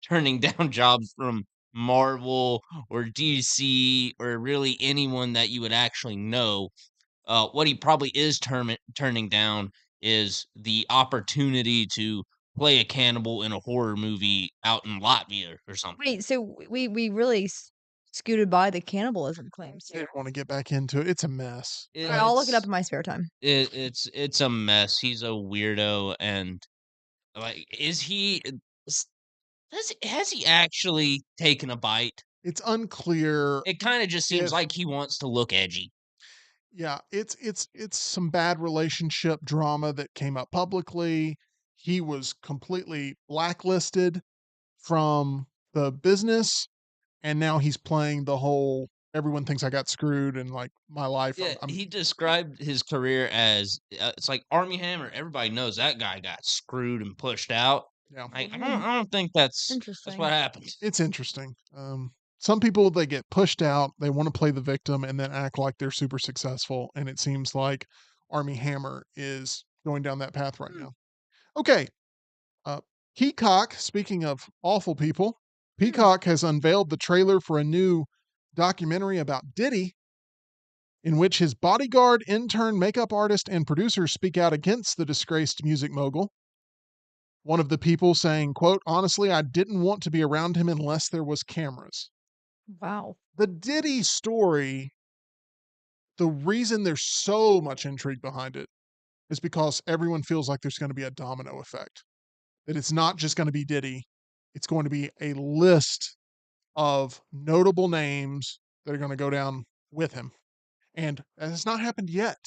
turning down jobs from Marvel or DC or really anyone that you would actually know. What he probably is turning down is the opportunity to play a cannibal in a horror movie out in Latvia or something. Wait, so we really scooted by the cannibalism claims I here. don't want to get back into it. It's a mess. Alright, I'll look it up It's in my spare time. it's a mess. He's a weirdo, and like, is he? Has he actually taken a bite? It's unclear It kind of just seems if like he wants to look edgy. yeah, it's some bad relationship drama that came up publicly. He was completely blacklisted from the business, and now he's playing the whole everyone thinks I got screwed and like my life. Yeah, I'm he described his career as it's like Army Hammer. Everybody knows that guy got screwed and pushed out. yeah, I don't think that's Interesting. what happened. it's interesting. Some people they get pushed out, they want to play the victim and then act like they're super successful, and it seems like Army Hammer is going down that path right now. Okay, Uh, Peacock, speaking of awful people, Peacock has unveiled the trailer for a new documentary about Diddy, in which his bodyguard, intern, makeup artist, and producer speak out against the disgraced music mogul. One of the people saying, quote, honestly, I didn't want to be around him unless there was cameras. Wow. The Diddy story, the reason there's so much intrigue behind it is because everyone feels like there's going to be a domino effect. That it's not just going to be Diddy, it's going to be a list of notable names that are going to go down with him. And that has not happened yet.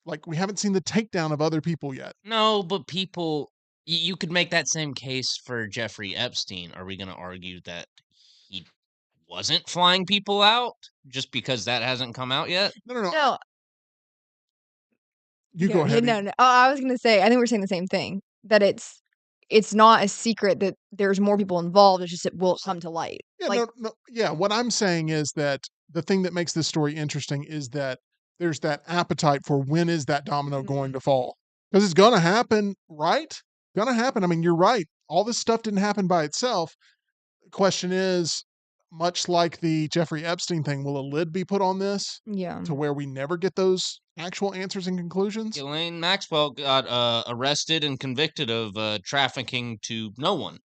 Like, we haven't seen the takedown of other people yet. No, but people, you could make that same case for Jeffrey Epstein. Are we going to argue that he wasn't flying people out just because that hasn't come out yet? No, no, no. No, You go ahead. No, no. Oh, I was gonna say, I think we're saying the same thing. That it's not a secret that there's more people involved. It's just it will come to light. Yeah, Like, no. Yeah, what I'm saying is that the thing that makes this story interesting is that there's that appetite for when is that domino going to fall? Because it's going to happen, right? Going to happen. I mean, you're right. All this stuff didn't happen by itself. The question is, much like the Jeffrey Epstein thing, will a lid be put on this yeah. to where we never get those actual answers and conclusions? Ghislaine Maxwell got arrested and convicted of trafficking to no one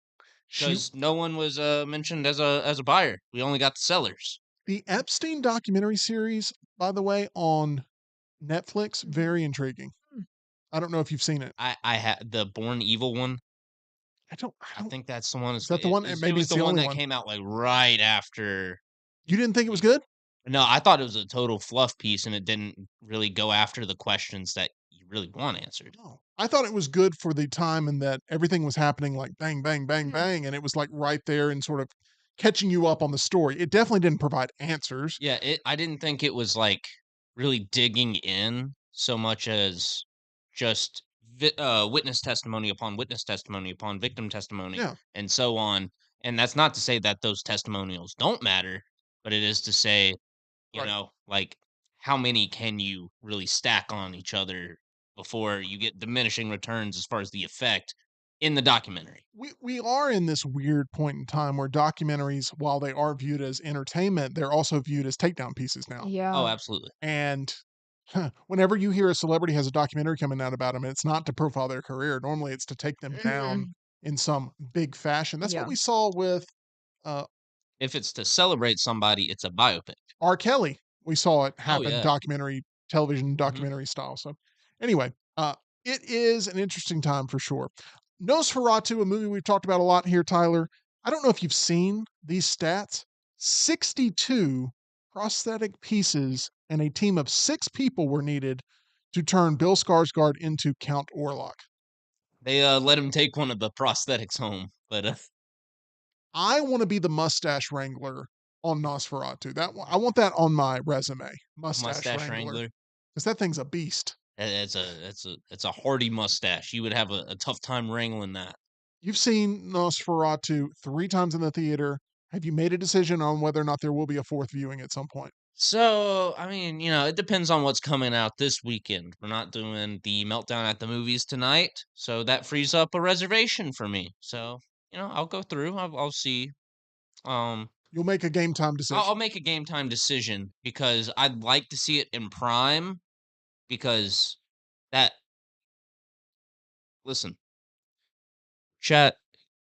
She, because no one was mentioned as a buyer. We only got the sellers. the Epstein documentary series, by the way, on Netflix, very intriguing. Hmm. I don't know if you've seen it. I had the Born Evil one. I don't. I think that's the one. Is that the one? It Maybe was it's the the one only that one. came out like right after. You didn't think it was good? No, I thought it was a total fluff piece, and it didn't really go after the questions that you really want answered. No. I thought it was good for the time and that everything was happening like bang, bang, bang, bang. And it was like right there and sort of catching you up on the story. It definitely didn't provide answers. Yeah, I didn't think it was like really digging in so much as just witness testimony upon witness testimony upon victim testimony Yeah. and so on. And that's not to say that those testimonials don't matter, but it is to say, Right. like, how many can you really stack on each other before you get diminishing returns as far as the effect in the documentary. We are in this weird point in time where documentaries, while they are viewed as entertainment, they're also viewed as takedown pieces now. Oh, Yeah. absolutely. And whenever you hear a celebrity has a documentary coming out about them, it's not to profile their career. Normally, it's to take them down Mhm. in some big fashion. That's what Yeah. we saw with uh, If it's to celebrate somebody, it's a biopic. R. Kelly. We saw it Oh, happen, yeah. documentary, television Mhm. documentary style. So, anyway, it is an interesting time for sure. Nosferatu, a movie we've talked about a lot here, Tyler. I don't know if you've seen these stats. 62 prosthetic pieces and a team of 6 people were needed to turn Bill Skarsgård into Count Orlok. They let him take one of the prosthetics home, but I want to be the mustache wrangler on Nosferatu. I want that on my resume, mustache mustache wrangler, wrangler. because that thing's a beast. It's a hardy mustache. You would have a tough time wrangling that. You've seen Nosferatu 3 times in the theater. Have you made a decision on whether or not there will be a 4th viewing at some point? So, I mean, it depends on what's coming out this weekend. We're not doing the Meltdown at the movies tonight, so that frees up a reservation for me. So, I'll go through. I'll see. Um, You'll make a game time I'll decision. make a game time decision because I'd like to see it in Prime because that. Listen, chat.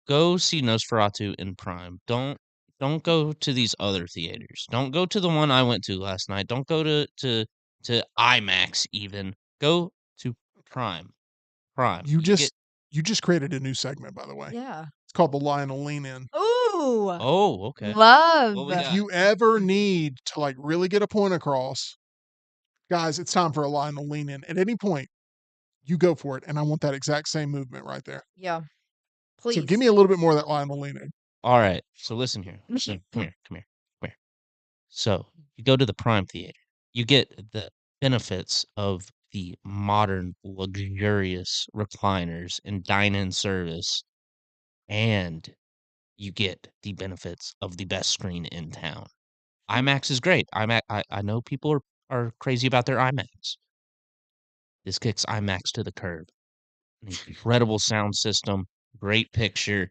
Go see Nosferatu in Prime. Don't go to these other theaters. Don't go to the one I went to last night. Don't go to IMAX even. Go to Prime. Prime. You You get just created a new segment, by the way. Yeah. It's called the Lionel Lean In. Ooh, Oh, okay. love. What we If got? you ever need to like really get a point across, guys, it's time for a Lionel Lean In. At any point, you go for it, and I want that exact same movement right there. Yeah. So Please. give me a little bit more of that Lionel Lean In. All right. So listen here. So come here. Come here. Come here. So you go to the Prime Theater. You get the benefits of the modern, luxurious recliners and dine-in service, and you get the benefits of the best screen in town. IMAX is great. I know people are crazy about their IMAX. This kicks IMAX to the curb. An incredible sound system, great picture,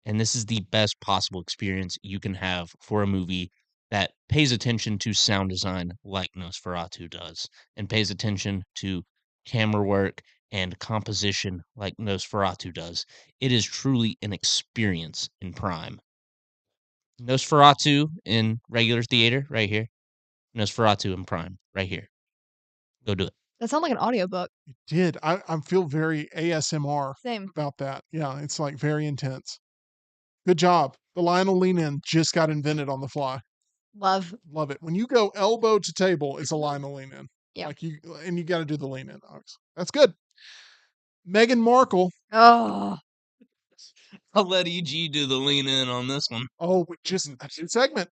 and this is the best possible experience you can have for a movie that pays attention to sound design like Nosferatu does, and pays attention to camera work and composition like Nosferatu does. It is truly an experience in Prime. Nosferatu in regular theater right here. Nosferatu in Prime right here. Go do it. That sounds like an audiobook. It did. I feel very ASMR Same. about that. Yeah, it's like very intense. Good job. The Lionel Lean In just got invented on the fly. Love. Love it. When you go elbow to table, it's a Lionel Lean In. Yeah. Like you got to do the lean in. Obviously. That's good. Meghan Markle. Oh, I'll let EG do the lean in on this one. Oh, that's your segment.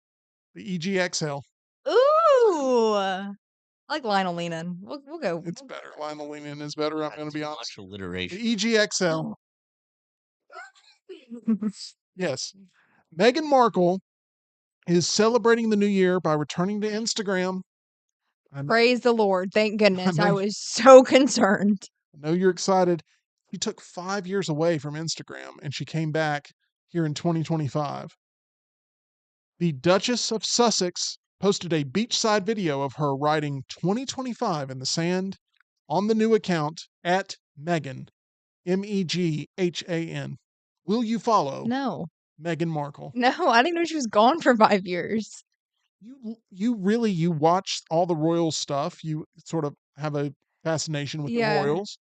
The EGXL. ooh. I like Lionel leaning. We'll go. It's better. Lionel Lean In is better. I'm going to be Too honest. much alliteration. The EGXL. Yes. Meghan Markle is celebrating the new year by returning to Instagram. I know, Praise the Lord. Thank goodness. know I you- was so concerned. I know you're excited. She took 5 years away from Instagram and she came back here in 2025. The Duchess of Sussex posted a beachside video of her writing 2025 in the sand on the new account at Meghan, Meghan. Will you follow No. Meghan Markle? No, I didn't know she was gone for 5 years. You watch all the royal stuff. You sort of have a fascination with the Yeah. royals.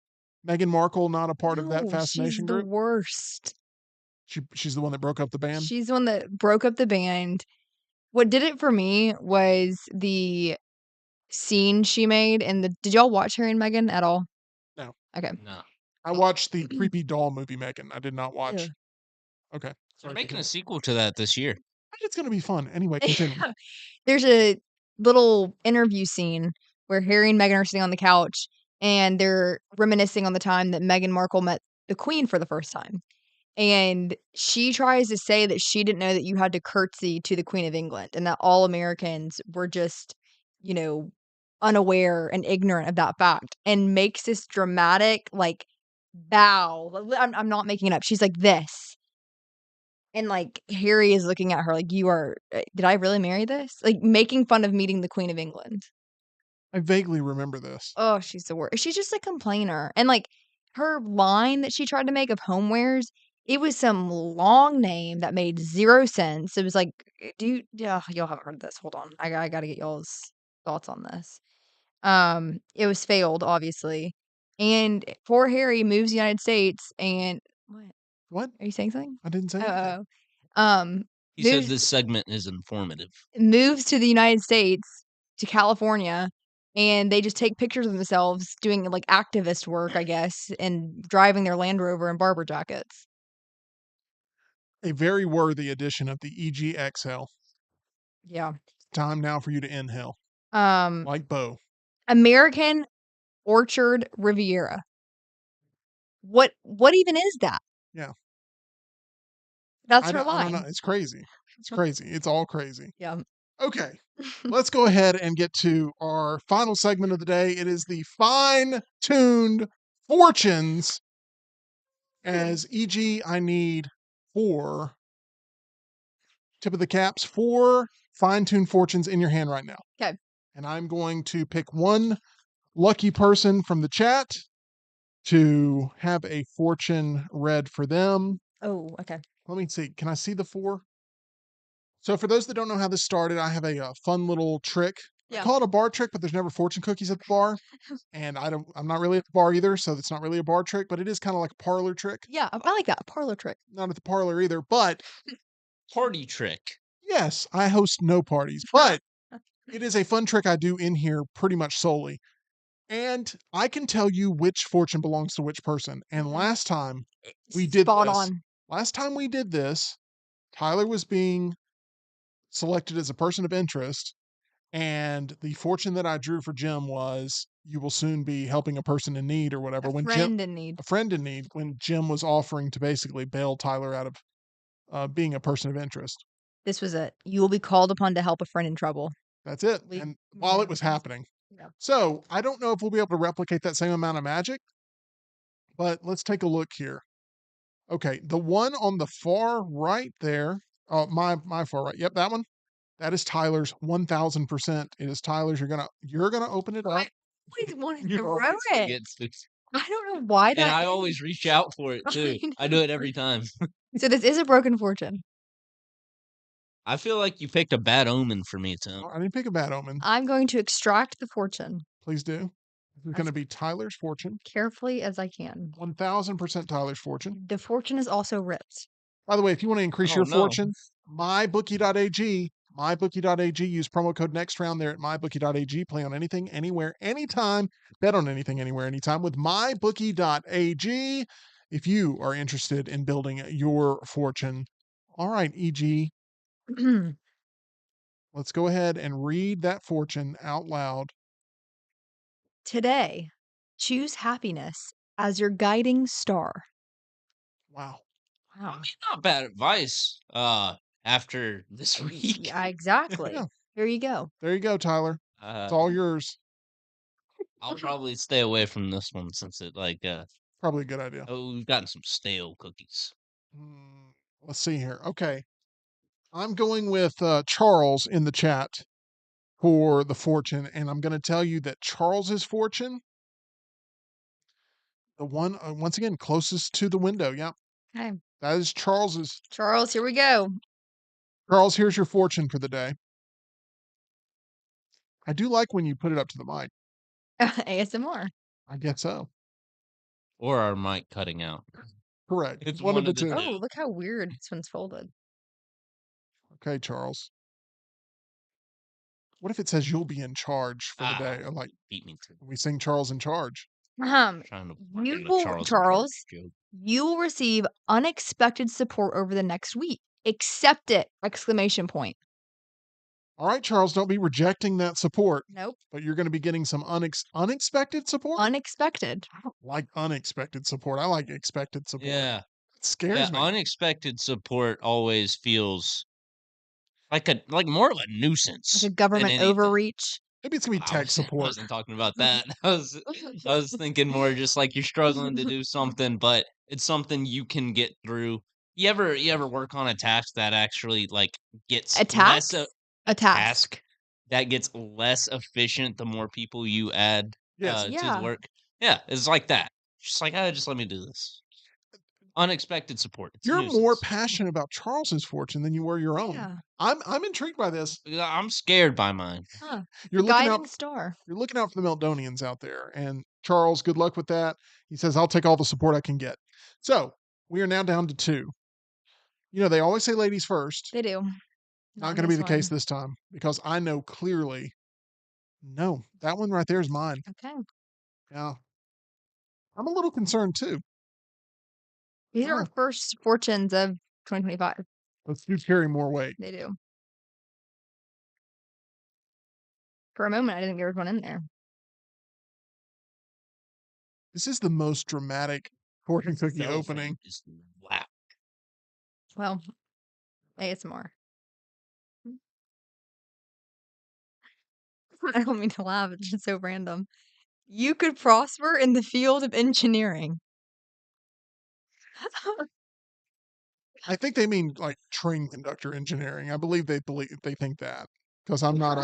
Meghan Markle not a part of that No, fascination she's the group. worst. She's the one that broke up the band. She's the one that broke up the band. What did it for me was the scene she made and did y'all watch Harry and Meghan at all? No. Okay. No. I watched the creepy doll movie Meghan. I did not watch. Ew. Okay. They're Sorry, making continue. a sequel to that this year. It's going to be fun. Anyway, continue. There's a little interview scene where Harry and Meghan are sitting on the couch and they're reminiscing on the time that Meghan Markle met the Queen for the first time. And she tries to say that she didn't know that you had to curtsy to the Queen of England and that all Americans were just, you know, unaware and ignorant of that fact and makes this dramatic like bow. I'm not making it up. She's like this. And like Harry is looking at her like, you are, did I really marry this? Like making fun of meeting the Queen of England. I vaguely remember this. Oh, she's the worst. She's just a complainer. And like her line that she tried to make of homewares, it was some long name that made zero sense. It was like, yeah, y'all haven't heard this. Hold on. I got to get y'all's thoughts on this. It was failed, obviously. And poor Harry moves to the United States and what? What? Are you saying something? I didn't say anything. He said Moves this segment is informative. moves to the United States, to California, and they just take pictures of themselves doing like activist work, I guess, and driving their Land Rover in barber jackets. A very worthy edition of the EG Exhale. Yeah. Time now for you to inhale. Um, Like Bo. American Orchard Riviera. What even is that? Yeah. That's I her don't line. know. It's crazy. It's crazy. It's all crazy. Yeah. Okay. Let's go ahead and get to our final segment of the day. It is the fine-tuned fortunes. As EG, I need 4 tip of the caps, 4 fine-tuned fortunes in your hand right now. Okay. And I'm going to pick one lucky person from the chat to have a fortune read for them. Oh, okay. Let me see. Can I see the 4? So for those that don't know how this started, I have a fun little trick. I Yeah. call it a bar trick, but there's never fortune cookies at the bar. And I'm not really at the bar either, so it's not really a bar trick, but it is kind of like a parlor trick. Yeah, I like that. Parlor trick. Not at the parlor either, but Party trick. yes, I host no parties, but it is a fun trick I do in here pretty much solely. And I can tell you which fortune belongs to which person. And last time we did Spot this, on. last time we did this, Tyler was being selected as a person of interest. And the fortune that I drew for Jim was you will soon be helping a person in need or whatever. A friend in need. A friend in need, when Jim was offering to basically bail Tyler out of being a person of interest. This was it. You will be called upon to help a friend in trouble. That's it. We- And while it was happening. Yeah. So I don't know if we'll be able to replicate that same amount of magic, but let's take a look here. Okay, the one on the far right there, my far right. Yep, that one. That is Tyler's 1000%. It is Tyler's. You're gonna open it up. I always wanted to You throw always it. forget to- I don't know why And that I is. always reach out for it too. I do it every time. So this is a broken fortune. I feel like you picked a bad omen for me, Tim. I didn't pick a bad omen. I'm going to extract the fortune Please do. This is going to be Tyler's fortune. carefully as I can. 1000% Tyler's fortune. The fortune is also ripped. By the way, if you want to increase Oh, your no. fortune, mybookie.ag, use promo code next round there at mybookie.ag. Play on anything, anywhere, anytime. Bet on anything, anywhere, anytime with mybookie.ag if you are interested in building your fortune. All right, EG, let's go ahead and read that fortune out loud. Today, choose happiness as your guiding star. Wow. I mean, not bad advice. After this week. Yeah, exactly. Yeah. Here you go. There you go, Tyler. It's all yours. I'll probably stay away from this one since it Probably a good idea. we've gotten some stale cookies. Let's see here. Okay. I'm going with Charles in the chat for the fortune, and I'm going to tell you that Charles's fortune, the one once again closest to the window. Yep, Okay. that is Charles's. Charles, here we go. Charles, here's your fortune for the day. I do like when you put it up to the mic. ASMR. I guess so. Or our mic cutting out. Correct. It's one of the two. two. Oh, look how weird this one's folded. Okay, Charles. What if it says you'll be in charge for the day? Ah. Like Beat me to we sing Charles in charge. trying to You get a will, in charge Charles, joke. you will receive unexpected support over the next week. Accept it! Exclamation point. All right, Charles, don't be rejecting that support, Nope. but you're going to be getting some unexpected support. Unexpected. I don't like unexpected support. I like expected support. Yeah. It scares me. Unexpected support always feels like more of a nuisance. Like a than government anything. overreach. Maybe it's gonna be tech I support. wasn't talking about that. I was thinking more just like you're struggling to do something, but it's something you can get through. You ever work on a task that actually like gets A less tax? a A task. task that gets less efficient the more people you add Yes. to the Yeah. work? Yeah, it's like that. Just like, just let me do this. Unexpected support. It's a You're more nuisance. passionate about Charles's fortune than you were your own. Yeah. I'm intrigued by this. I'm scared by mine. Huh. You're The looking out guiding star. you're looking out for the Meltdonians out there. And Charles, good luck with that. He says, I'll take all the support I can get. So we are now down to 2. You know, they always say ladies first. They do. Not in going to be this the case one. this time because I know clearly. No, that one right there is mine. Okay. Yeah. I'm a little concerned too. These are Oh, our first fortunes of 2025. let's do carry more weight. They do. For a moment, I didn't think there was one in there. This is the most dramatic fortune cookie Velvet opening. is wow. Well, ASMR. I don't mean to laugh. It's just so random. You could prosper in the field of engineering. I think they mean like train conductor engineering. I believe they think that because I'm not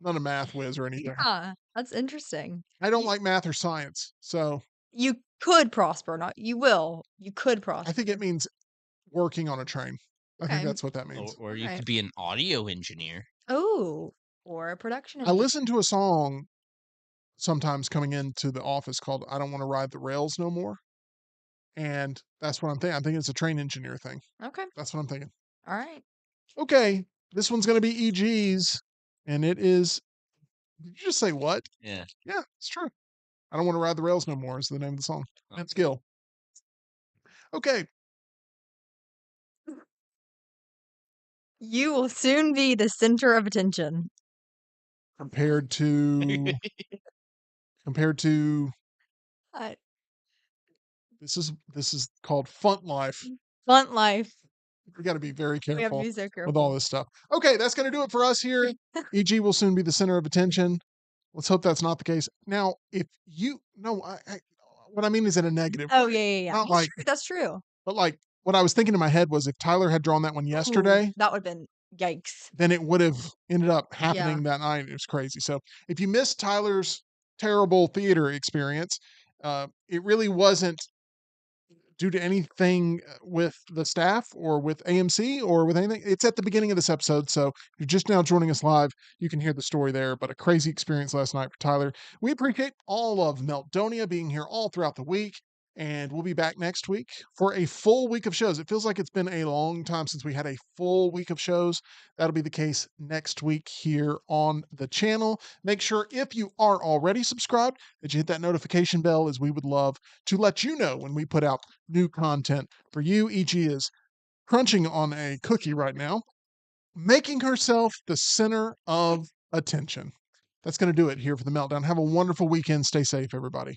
a math whiz or anything. Yeah, that's interesting. I don't You, like math or science, so you could prosper, not you will. You could I think prosper. it means working on a train. I think Okay. that's what that Or, means. or you Alright. could be an audio engineer. Oh, or a production I engineer. listen to a song sometimes coming into the office called "I Don't Want to Ride the Rails No More," and that's what I'm thinking. I'm thinking it's a train engineer thing. Okay. That's what I'm thinking. All right. Okay, this one's going to be EG's, and it is. Did you just say what? Yeah. Yeah, it's true. I don't want to ride the rails no more. Is the name of the song. Oh. That's Gil. Okay, You will soon be the center of attention. compared to Uh, this is called Fun Life. Fun life. We got to be very We have to careful be so with all careful. this stuff. Okay, that's going to do it for us here. EG will soon be the center of attention. Let's hope that's not the case. Now, if you no, what I mean is in a negative Oh way. yeah. Not like, That's true. but like what I was thinking in my head was if Tyler had drawn that one yesterday, That would have been yikes. then it would have ended up Yeah. happening that night. It was crazy. So if you missed Tyler's terrible theater experience, it really wasn't due to anything with the staff or with AMC or with anything. It's at the beginning of this episode. So if you're just now joining us live, you can hear the story there. But a crazy experience last night for Tyler. We appreciate all of Meltdonia being here all throughout the week. And we'll be back next week for a full week of shows. It feels like it's been a long time since we had a full week of shows. That'll be the case next week here on the channel. Make sure if you are already subscribed that you hit that notification bell, as we would love to let you know when we put out new content for you. E.G. is crunching on a cookie right now, making herself the center of attention. That's going to do it here for the Meltdown. Have a wonderful weekend. Stay safe, everybody.